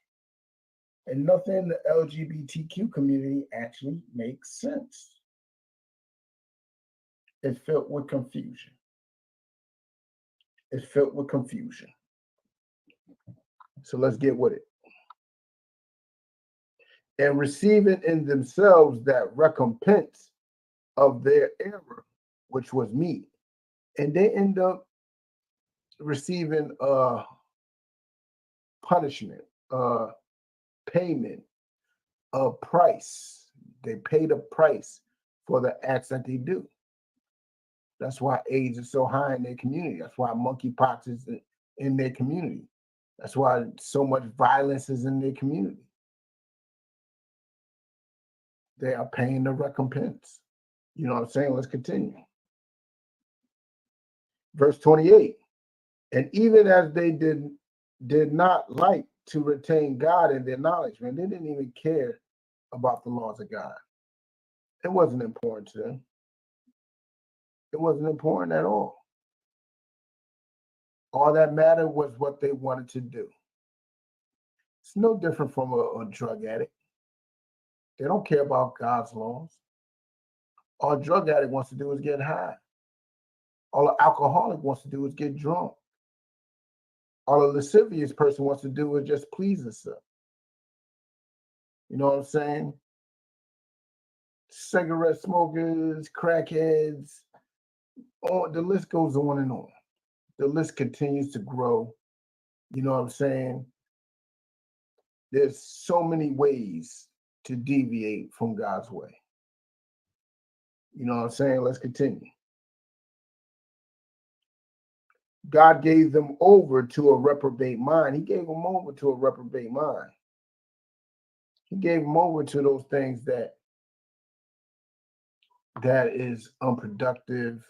[SPEAKER 7] And nothing in the LGBTQ community actually makes sense. It's filled with confusion. It's filled with confusion. So let's get with it. And receiving in themselves that recompense of their error, which was meat. And they end up receiving punishment, payment, a price. They paid a price for the acts that they do. That's why AIDS is so high in their community. That's why monkeypox is in their community. That's why so much violence is in their community. They are paying the recompense. You know what I'm saying? Let's continue. Verse 28. And even as they did not like to retain God in their knowledge, man, they didn't even care about the laws of God. It wasn't important to them. It wasn't important at all. All that mattered was what they wanted to do. It's no different from a drug addict. They don't care about God's laws. All a drug addict wants to do is get high. All an alcoholic wants to do is get drunk. All a lascivious person wants to do is just please himself. You know what I'm saying? Cigarette smokers, crackheads, the list goes on and on. The list continues to grow. You know what I'm saying? There's so many ways to deviate from God's way. You know what I'm saying? Let's continue. God gave them over to a reprobate mind. He gave them over to a reprobate mind. He gave them over to those things that is unproductive,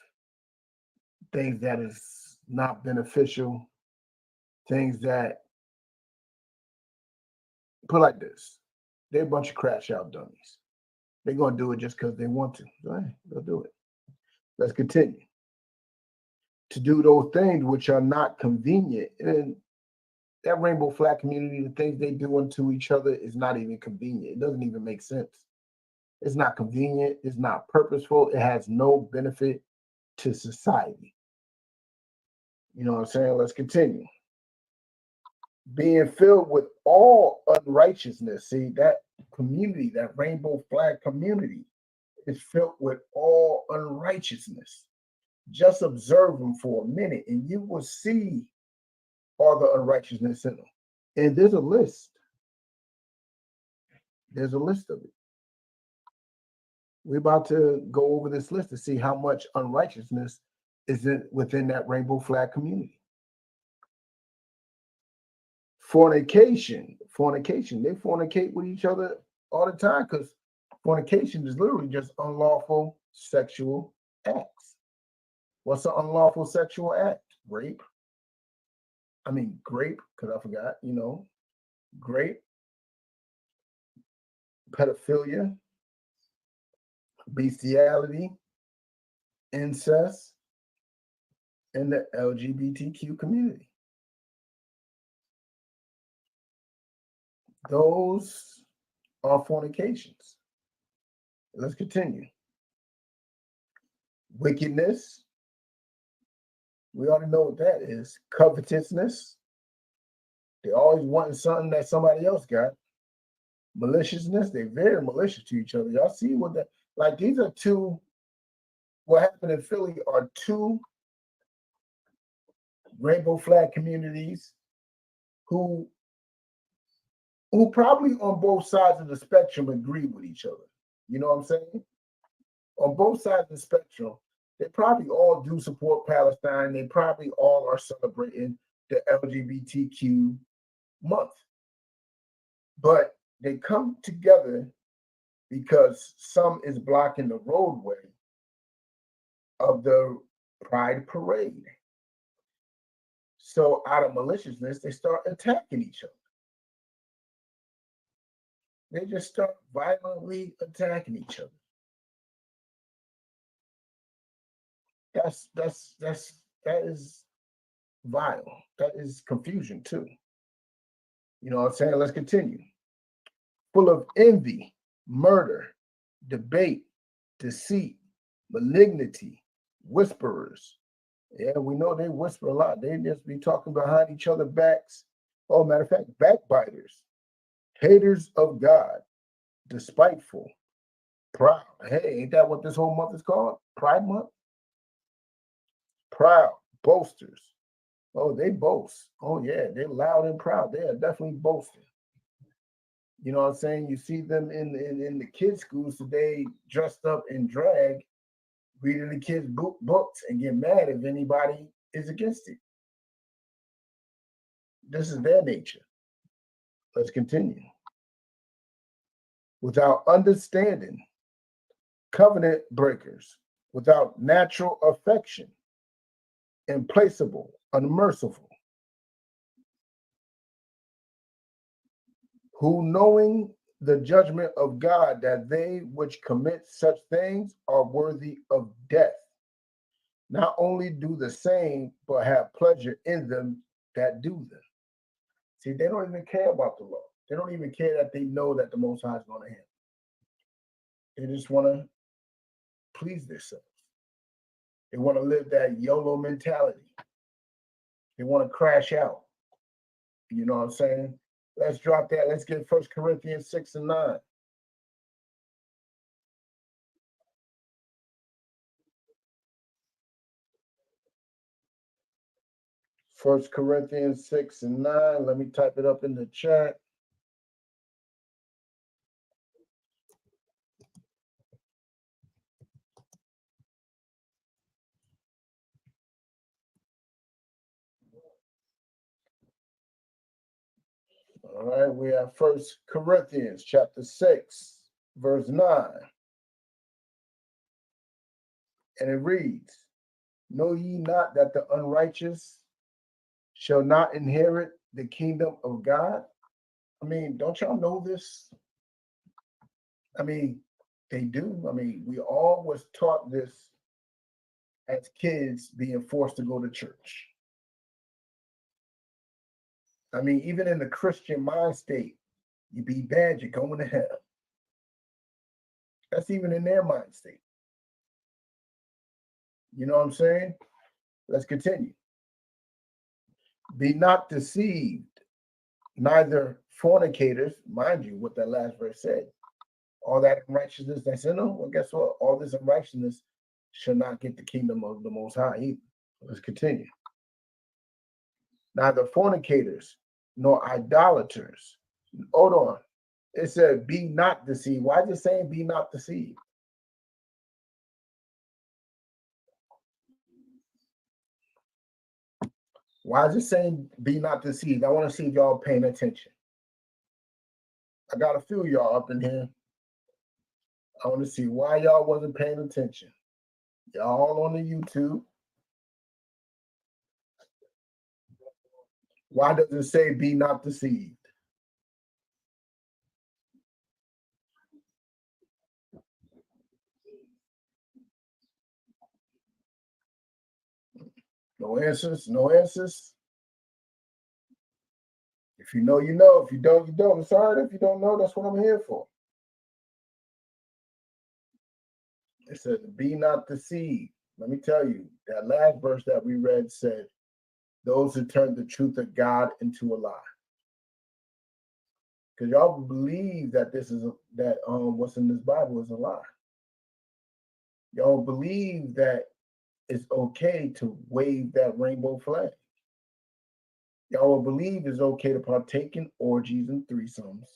[SPEAKER 7] things that is not beneficial, things that, put like this, they're a bunch of crash out dummies. They're going to do it just because they want to. All right, they'll do it. Let's continue. To do those things which are not convenient. And that rainbow flag community, the things they do unto each other is not even convenient. It doesn't even make sense. It's not convenient. It's not purposeful. It has no benefit to society. You know what I'm saying? Let's continue. Being filled with all unrighteousness. See, that community, that rainbow flag community is filled with all unrighteousness. Just observe them for a minute and you will see all the unrighteousness in them. And there's a list. There's a list of it. We're about to go over this list to see how much unrighteousness is within that rainbow flag community. Fornication. They fornicate with each other all the time because fornication is literally just unlawful sexual acts. What's an unlawful sexual act? Rape. Grape, because I forgot, grape, pedophilia, bestiality, incest, in the LGBTQ community. Those are fornications. Let's continue. Wickedness. We already know what that is. Covetousness. They always wanting something that somebody else got. Maliciousness. They're very malicious to each other. Y'all see what that, like these are two, what happened in Philly are two rainbow flag communities who probably on both sides of the spectrum agree with each other. You know what I'm saying? On both sides of the spectrum, they probably all do support Palestine. They probably all are celebrating the LGBTQ month. But they come together because some is blocking the roadway of the Pride Parade. So out of maliciousness, they start attacking each other. They just start violently attacking each other. That is vile. That is confusion too. You know what I'm saying? Let's continue. Full of envy, murder, debate, deceit, malignity, whisperers. Yeah, we know they whisper a lot. They just be talking behind each other's backs. Oh, matter of fact, backbiters, haters of God, despiteful, proud. Hey, ain't that what this whole month is called? Pride Month? Proud, boasters. Oh, they boast. Oh, yeah, they're loud and proud. They are definitely boasting. You know what I'm saying? You see them in the kids' schools today dressed up in drag, reading the kids' books and get mad if anybody is against it. This is their nature. Let's continue. Without understanding, covenant breakers, without natural affection, implacable, unmerciful, who knowing the judgment of God that they which commit such things are worthy of death, not only do the same, but have pleasure in them that do them. See, they don't even care about the law. They don't even care that they know that the Most High is going to handle. They just want to please themselves. They want to live that YOLO mentality. They want to crash out. You know what I'm saying? Let's drop that. Let's get 1 Corinthians 6 and 9. First Corinthians 6 and 9. Let me type it up in the chat. All right, we have 1 Corinthians chapter 6, verse 9. And it reads, know ye not that the unrighteous shall not inherit the kingdom of God? I mean, don't y'all know this? I mean, they do. I mean, we all was taught this as kids being forced to go to church. I mean, even in the Christian mind state, you be bad, you're going to hell. That's even in their mind state. You know what I'm saying? Let's continue. Be not deceived, neither fornicators, mind you, what that last verse said. All that unrighteousness that's in them, well, guess what? All this unrighteousness shall not get the kingdom of the Most High either. Let's continue. Neither fornicators, nor idolaters. Hold on. It said, be not deceived. Why is it saying be not deceived? Why is it saying be not deceived? I want to see if y'all paying attention. I got a few of y'all up in here. I want to see why y'all wasn't paying attention. Y'all on the YouTube. Why does it say be not deceived? No answers, no answers. If you know, you know. If you don't, you don't. It's all right if you don't know. That's what I'm here for. It says, be not deceived. Let me tell you, that last verse that we read said, those who turn the truth of God into a lie. Because y'all believe that what's in this Bible is a lie. Y'all believe that it's okay to wave that rainbow flag. Y'all believe it's okay to partake in orgies and threesomes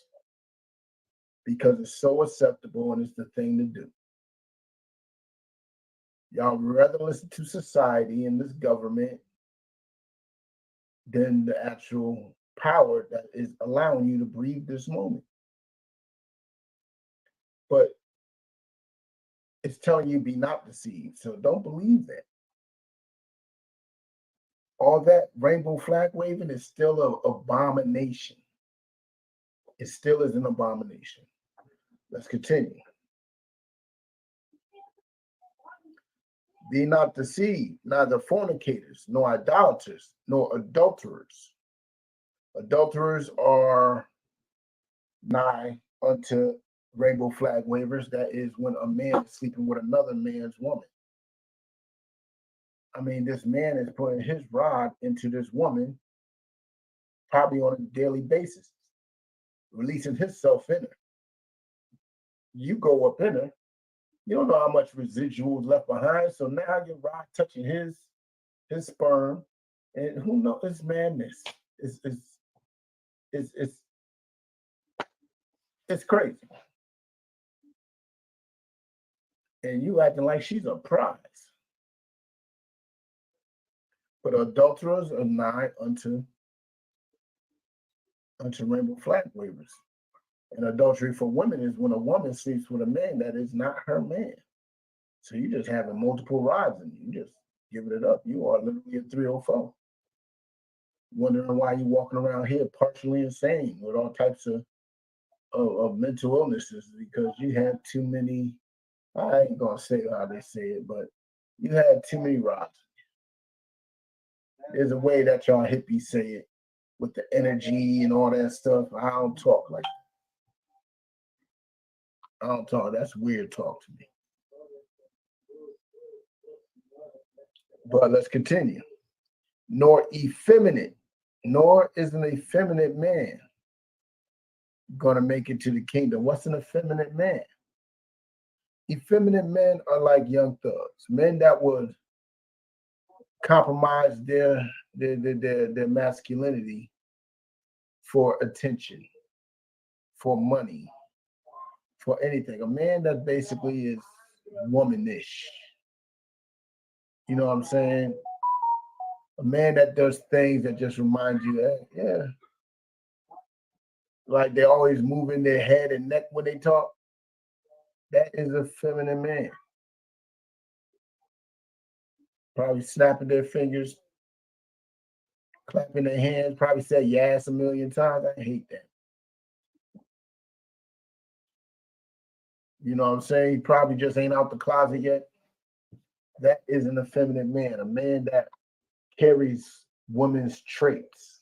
[SPEAKER 7] because it's so acceptable and it's the thing to do. Y'all rather listen to society and this government than the actual power that is allowing you to breathe this moment. But it's telling you be not deceived. So don't believe that. All that rainbow flag waving is still an abomination. It still is an abomination. Let's continue. Be not deceived, neither fornicators, nor idolaters, nor adulterers. Adulterers are nigh unto rainbow flag wavers. That is when a man is sleeping with another man's woman. I mean, this man is putting his rod into this woman probably on a daily basis, releasing himself in her. You go up in her, you don't know how much residual is left behind. So now your rod touching his sperm, and who knows? It's madness. It's crazy. And you acting like she's a prize. But adulterers are nigh unto rainbow flag wavers. And adultery for women is when a woman sleeps with a man that is not her man. So you just having multiple rods and you just giving it up. You are literally a 304. Wondering why you're walking around here partially insane with all types of mental illnesses because you have too many. I ain't gonna say how they say it, but you had too many rods. There's a way that y'all hippies say it with the energy and all that stuff. I don't talk like that. I don't talk. That's weird talk to me. But let's continue. Nor effeminate, nor is an effeminate man gonna make it to the kingdom. What's an effeminate man? Effeminate men are like young thugs, men that would compromise their masculinity for attention, for money, for anything. A man that basically is womanish. You know what I'm saying? A man that does things that just remind you that, yeah. Like they always moving their head and neck when they talk. That is a feminine man. Probably snapping their fingers, clapping their hands, probably said yes a million times. I hate that. You know what I'm saying? He probably just ain't out the closet yet. That is an effeminate man, a man that carries women's traits.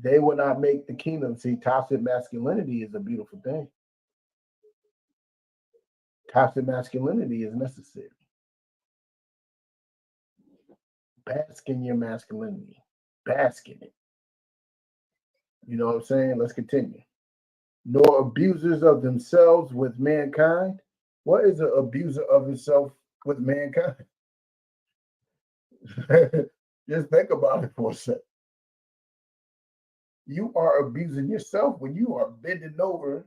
[SPEAKER 7] They will not make the kingdom. See, toxic masculinity is a beautiful thing. Toxic masculinity is necessary. Bask in your masculinity. Bask in it. You know what I'm saying? Let's continue. Nor abusers of themselves with mankind. What is an abuser of himself with mankind? Just think about it for a second. You are abusing yourself when you are bending over,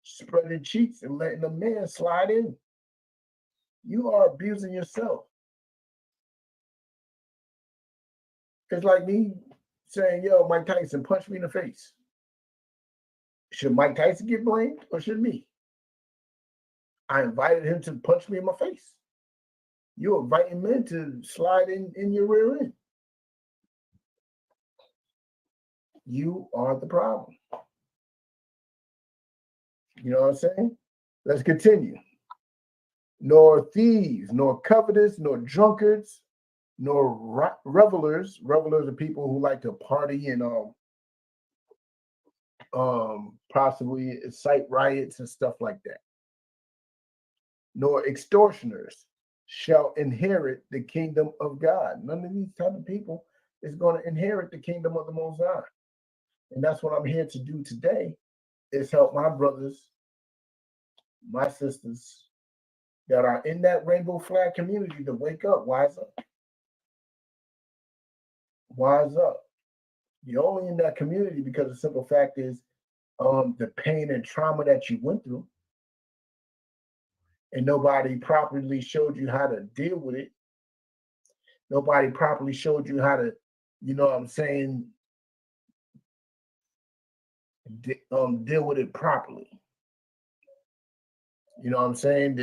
[SPEAKER 7] spreading cheeks, and letting a man slide in. You are abusing yourself. It's like me saying, yo, Mike Tyson, punch me in the face. Should Mike Tyson get blamed or should me? I invited him to punch me in my face. You're inviting men to slide in your rear end. You are the problem. You know what I'm saying? Let's continue. Nor thieves, nor covetous, nor drunkards, nor revelers. Revelers are people who like to party and possibly incite riots and stuff like that. Nor extortioners shall inherit the kingdom of God. None of these type of people is going to inherit the kingdom of the Most High. And that's what I'm here to do today, is help my brothers, my sisters that are in that rainbow flag community to wake up, wise up. Wise up. You're only in that community because the simple fact is the pain and trauma that you went through, and nobody properly showed you how to deal with it. Nobody properly showed you how to, you know what I'm saying, deal with it properly. You know what I'm saying?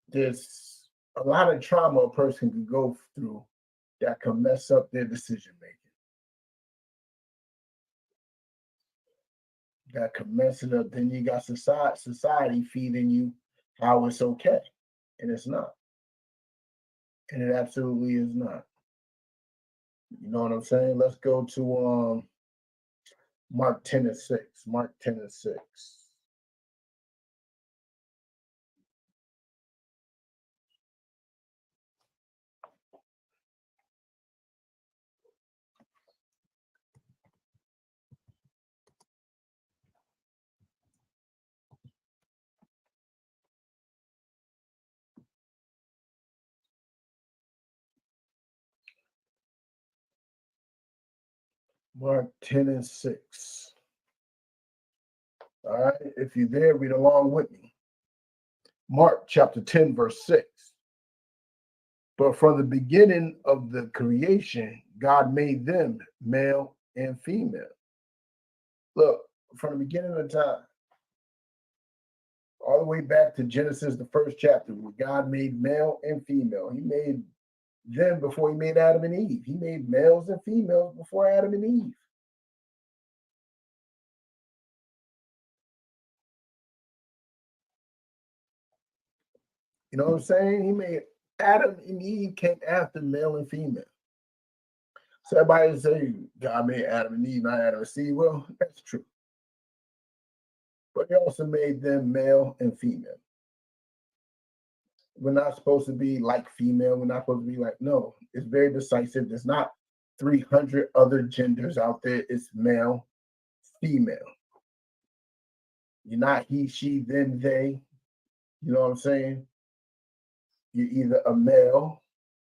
[SPEAKER 7] There's a lot of trauma a person can go through that can mess up their decision making. That can mess it up. Then you got society feeding you how it's okay, and it's not. And it absolutely is not. You know what I'm saying? Let's go to Mark 10:6. Mark 10:6. Mark 10:6. All right, if you're there, read along with me. Mark chapter 10, verse 6. But from the beginning of the creation, God made them male and female. Look, from the beginning of time, all the way back to Genesis, the first chapter, where God made male and female. He made them before he made Adam and Eve. He made males and females before Adam and Eve. You know what I'm saying? He made Adam and Eve came after male and female. So everybody say God made Adam and Eve, not Adam and Eve. Well, that's true. But he also made them male and female. We're not supposed to be like female. We're not supposed to be like, no, it's very decisive. There's not 300 other genders out there. It's male, female. You're not he, she, them, they. You know what I'm saying? You're either a male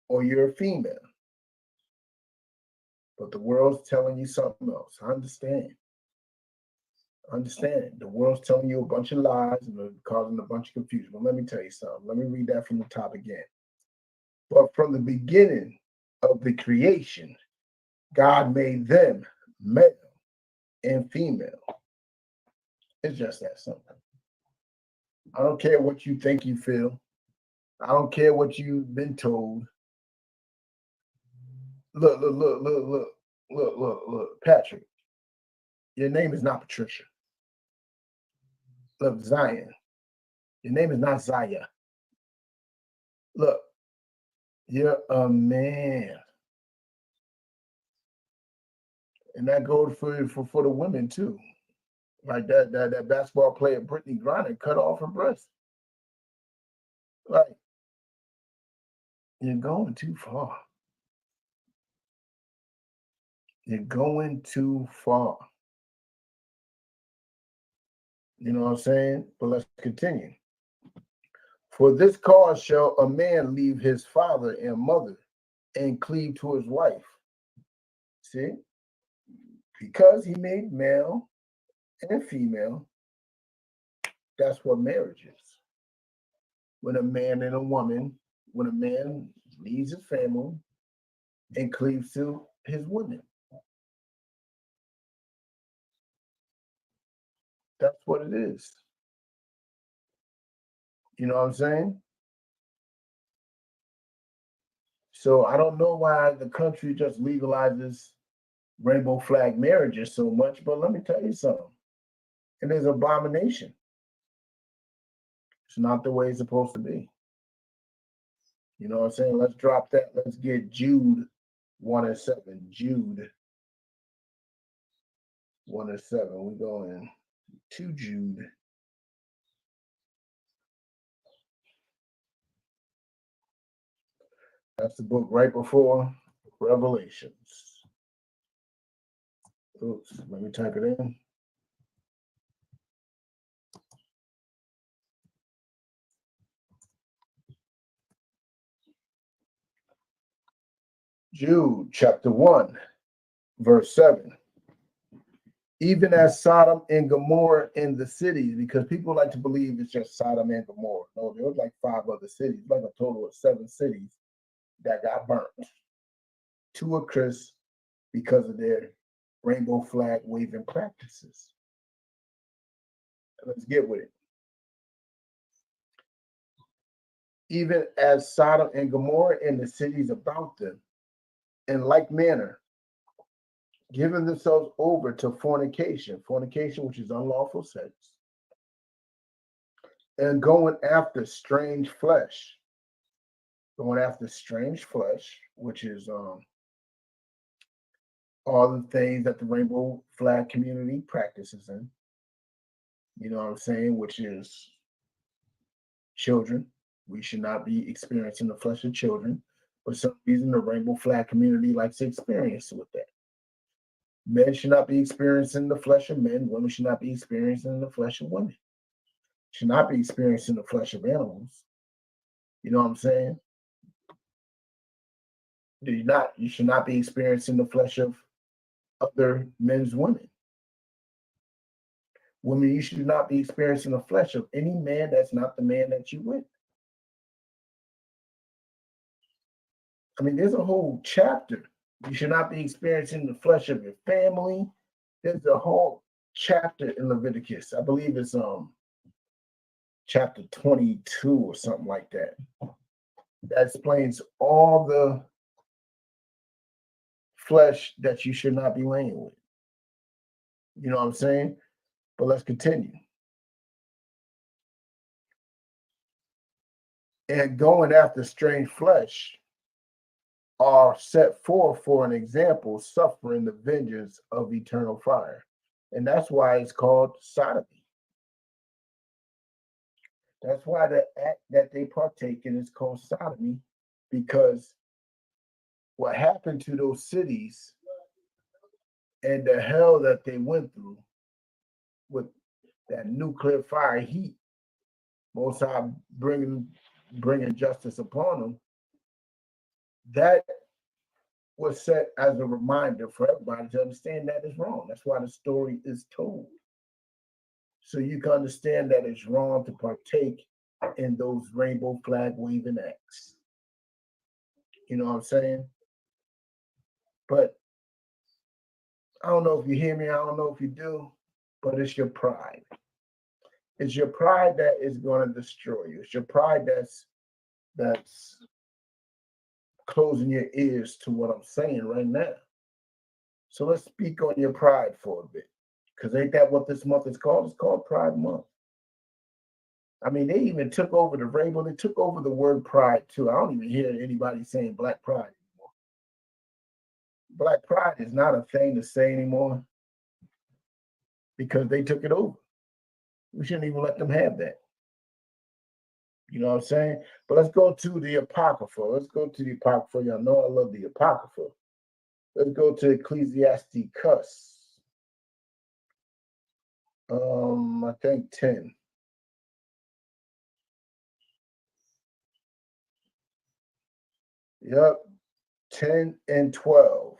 [SPEAKER 7] or you're a female. But the world's telling you something else. I understand. The world's telling you a bunch of lies and causing a bunch of confusion. But let me tell you something. Let me read that from the top again. But from the beginning of the creation, God made them male and female. It's just that simple. I don't care what you think you feel. I don't care what you've been told. Look, Patrick. Your name is not Patricia. Look, Zion. Your name is not Zaya. Look, you're a man. And that goes for the women too. Like that basketball player, Brittany Griner, cut off her breast. Like, you're going too far. You're going too far. You know what I'm saying? But let's continue. For this cause shall a man leave his father and mother and cleave to his wife. See? Because he made male and female, that's what marriage is. When a man and a woman, when a man leaves his family and cleaves to his woman. That's what it is. You know what I'm saying? So I don't know why the country just legalizes rainbow flag marriages so much, but let me tell you something. It is an abomination. It's not the way it's supposed to be. You know what I'm saying? Let's drop that. Let's get Jude 1 and 7. Jude 1 and 7. We're going to Jude. That's the book right before Revelations. Oops, let me type it in. Jude chapter 1, verse 7. Even as Sodom and Gomorrah in the cities, because people like to believe it's just Sodom and Gomorrah. No, there was like 5 other cities, like a total of 7 cities that got burnt to a crisp because of their rainbow flag waving practices. Let's get with it. Even as Sodom and Gomorrah and the cities about them, in like manner, giving themselves over to fornication, which is unlawful sex, and going after strange flesh, which is all the things that the rainbow flag community practices in. You know what I'm saying? Which is children. We should not be experiencing the flesh of children. For some reason, the rainbow flag community likes to experience with that. Men should not be experiencing the flesh of men. Women should not be experiencing the flesh of women. Should not be experiencing the flesh of animals. You know what I'm saying? You should not be experiencing the flesh of other men's women. Women, you should not be experiencing the flesh of any man that's not the man that you with. I mean, there's a whole chapter. You should not be experiencing the flesh of your family. There's a whole chapter in Leviticus. I believe it's chapter 22 or something like that. That explains all the flesh that you should not be laying with. You know what I'm saying? But let's continue. And going after strange flesh are set forth for an example, suffering the vengeance of eternal fire. And that's why it's called sodomy. That's why the act that they partake in is called sodomy, because what happened to those cities and the hell that they went through with that nuclear fire heat, Most High bringing justice upon them, that was set as a reminder for everybody to understand that is wrong. That's why the story is told. So you can understand that it's wrong to partake in those rainbow flag waving acts. You know what I'm saying? But I don't know if you hear me, I don't know if you do, but it's your pride. It's your pride that is going to destroy you. It's your pride that's closing your ears to what I'm saying right now. So let's speak on your pride for a bit. Because ain't that what this month is called? It's called Pride Month. I mean, they even took over the rainbow. They took over the word pride too. I don't even hear anybody saying black pride anymore. Black pride is not a thing to say anymore because they took it over. We shouldn't even let them have that. You know what I'm saying? But let's go to the Apocrypha. Y'all know I love the Apocrypha. Let's go to Ecclesiasticus. I think 10. Yep, 10 and 12.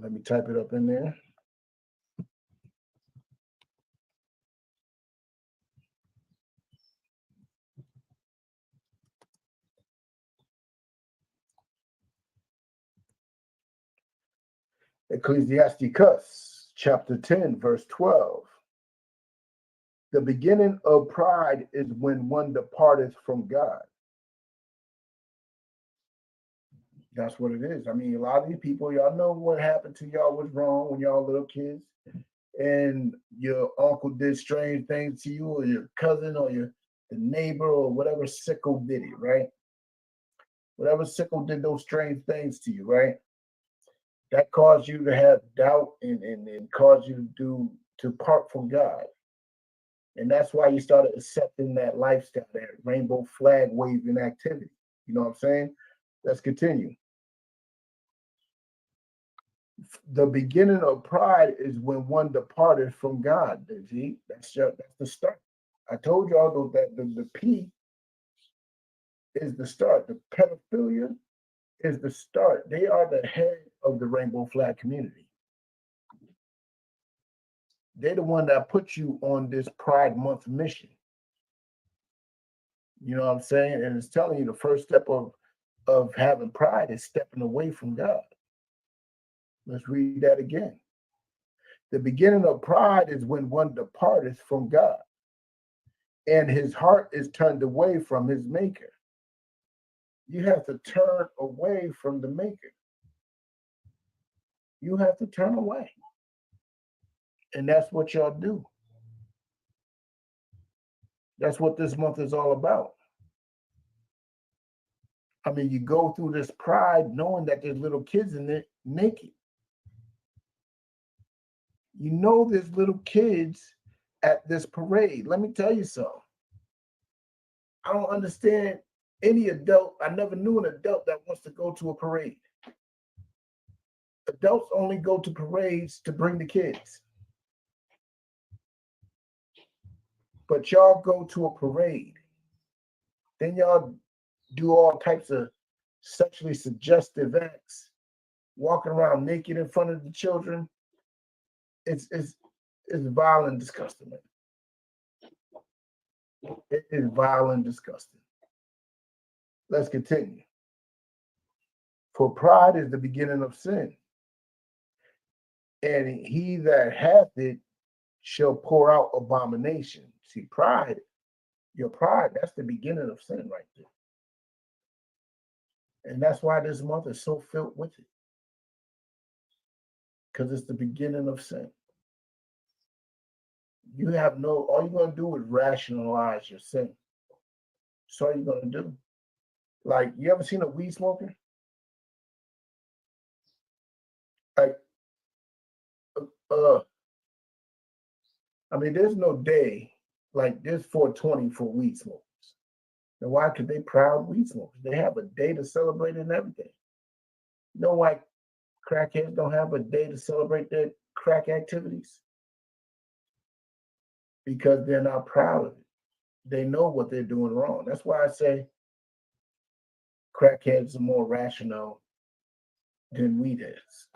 [SPEAKER 7] Let me type it up in there. Ecclesiasticus, chapter 10, verse 12. The beginning of pride is when one departeth from God. That's what it is. I mean, a lot of these people, y'all know what happened to y'all was wrong when y'all little kids, and your uncle did strange things to you, or your cousin, or the neighbor, or whatever sicko did it, right? Whatever sicko did those strange things to you, right? That caused you to have doubt and caused you to part from God. And that's why you started accepting that lifestyle, that rainbow flag waving activity. You know what I'm saying? Let's continue. The beginning of pride is when one departed from God. See, that's the start. I told y'all that the P is the start. The pedophilia is the start. They are the head of the rainbow flag community. They're the one that put you on this Pride Month mission. You know what I'm saying? And it's telling you the first step of having pride is stepping away from God. Let's read that again. The beginning of pride is when one departeth from God, and his heart is turned away from his maker. You have to turn away from the maker. You have to turn away. And that's what y'all do. That's what this month is all about. I mean, you go through this pride knowing that there's little kids in it naked. You know there's little kids at this parade. Let me tell you something. I don't understand any adult. I never knew an adult that wants to go to a parade. Adults only go to parades to bring the kids. But y'all go to a parade. Then y'all do all types of sexually suggestive acts, walking around naked in front of the children. It's vile and disgusting, man. It is vile and disgusting. Let's continue. For pride is the beginning of sin, and he that hath it shall pour out abomination. See, pride, your pride, that's the beginning of sin right there. And that's why this month is so filled with it. Because it's the beginning of sin. You have all you're going to do is rationalize your sin. That's all you're going to do. Like, you ever seen a weed smoker? Like, I mean, there's no day like this 420 for weed smokers. Now, why? Because they proud weed smokers. They have a day to celebrate and everything. You know why crackheads don't have a day to celebrate their crack activities? Because they're not proud of it. They know what they're doing wrong. That's why I say crackheads are more rational than weed heads.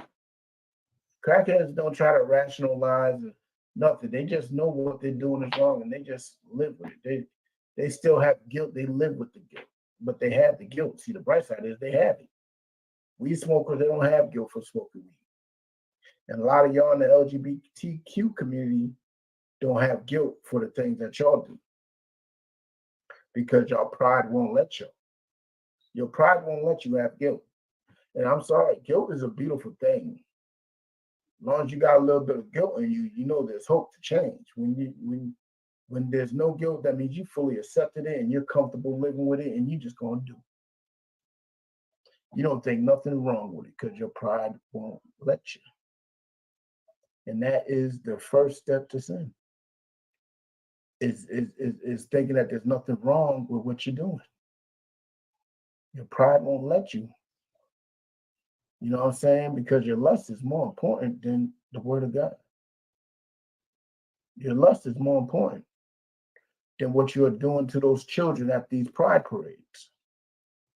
[SPEAKER 7] Crackheads don't try to rationalize nothing. They just know what they're doing is wrong, and they just live with it. They still have guilt. They live with the guilt, but they have the guilt. See, the bright side is they have it. Weed smokers, they don't have guilt for smoking weed. And a lot of y'all in the LGBTQ community don't have guilt for the things that y'all do because y'all pride won't let you. Your pride won't let you have guilt. And I'm sorry, guilt is a beautiful thing. As long as you got a little bit of guilt in you, you know there's hope to change. When there's no guilt, that means you fully accepted it and you're comfortable living with it and you just gonna do it. You don't think nothing wrong with it because your pride won't let you. And that is the first step to sin. Is thinking that there's nothing wrong with what you're doing. Your pride won't let you. You know what I'm saying? Because your lust is more important than the word of God. Your lust is more important than what you are doing to those children at these pride parades.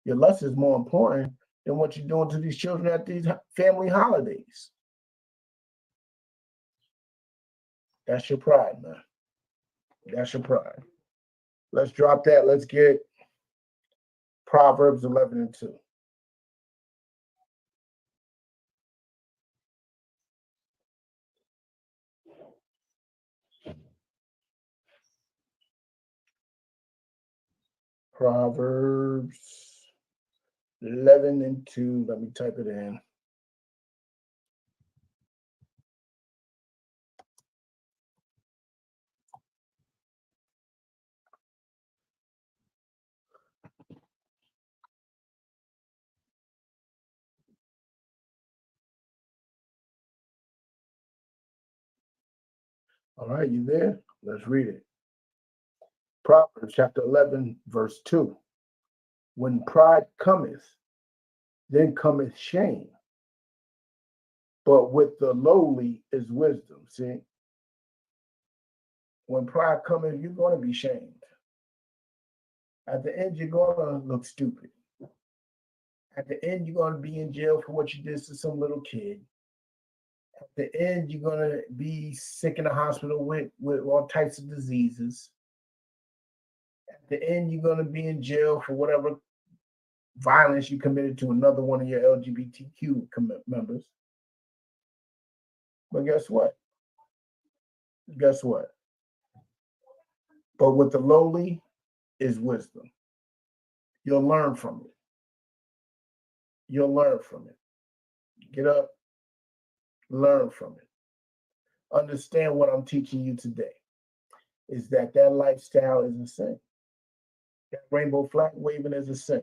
[SPEAKER 7] Your lust is more important than what you're doing to these children at these family holidays. That's your pride, man. That's your pride. Let's drop that. Let's get Proverbs 11 and 2. Proverbs 11 and 2. Let me type it in. All right, you there? Let's read it. Proverbs chapter 11, verse 2. When pride cometh, then cometh shame, but with the lowly is wisdom. See? When pride cometh, you're going to be shamed. At the end, you're going to look stupid. At the end, you're going to be in jail for what you did to some little kid. At the end, you're going to be sick in the hospital with all types of diseases. At the end, you're going to be in jail for whatever violence you committed to another one of your LGBTQ members. But guess what? Guess what? But with the lowly is wisdom. You'll learn from it. You'll learn from it. Get up, learn from it. Understand what I'm teaching you today is that lifestyle is a sin. That rainbow flag waving is a sin.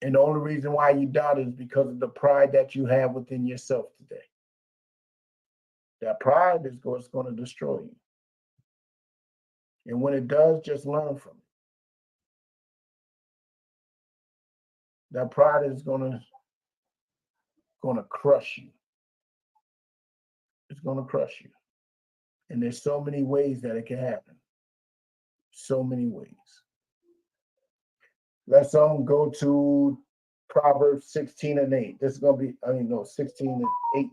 [SPEAKER 7] And the only reason why you doubt is because of the pride that you have within yourself today. That pride is going to destroy you. And when it does, just learn from it. That pride is going to crush you. It's going to crush you. And there's so many ways that it can happen. So many ways. Let's go to Proverbs 16 and 8. This is going to be, 16 and 18.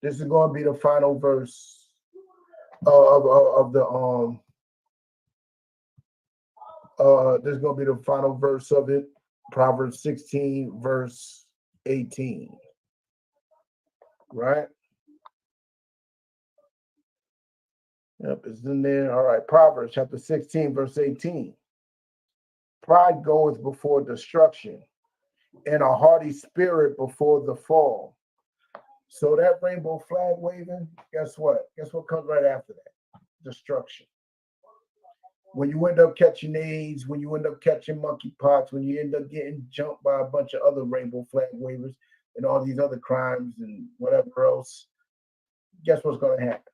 [SPEAKER 7] This is going to be the final verse of the this is going to be the final verse of it. Proverbs 16 verse 18. Right? Yep, it's in there. All right, Proverbs chapter 16 verse 18. Pride goeth before destruction, and a haughty spirit before the fall. So that rainbow flag waving, guess what? Guess what comes right after that? Destruction. When you end up catching AIDS, when you end up catching monkeypox, when you end up getting jumped by a bunch of other rainbow flag wavers and all these other crimes and whatever else, guess what's going to happen?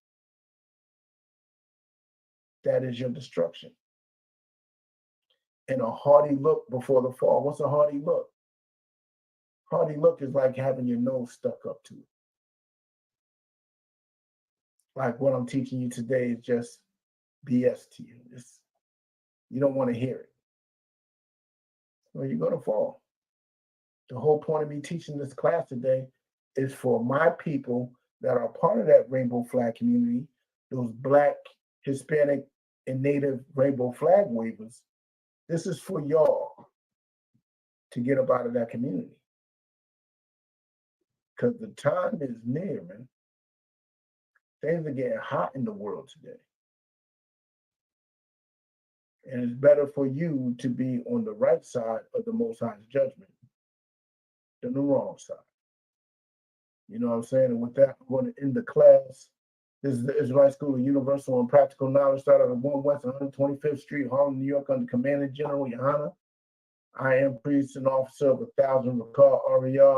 [SPEAKER 7] That is your destruction. And a haughty look before the fall. What's a haughty look? Haughty look is like having your nose stuck up to it. Like what I'm teaching you today is just BS to you. You don't want to hear it. Well, you're going to fall. The whole point of me teaching this class today is for my people that are part of that rainbow flag community, those Black, Hispanic, and Native rainbow flag wavers. This is for y'all to get up out of that community. Because the time is near, man. Things are getting hot in the world today. And it's better for you to be on the right side of the Most High's judgment than the wrong side. You know what I'm saying? And with that, I'm going to end the class. This is the Israelite School of Universal and Practical Knowledge, started at 1 West 125th Street, Harlem, New York, under Commanding General YAHANNA. I am priest and officer of 1,000 Rakar Ariyah.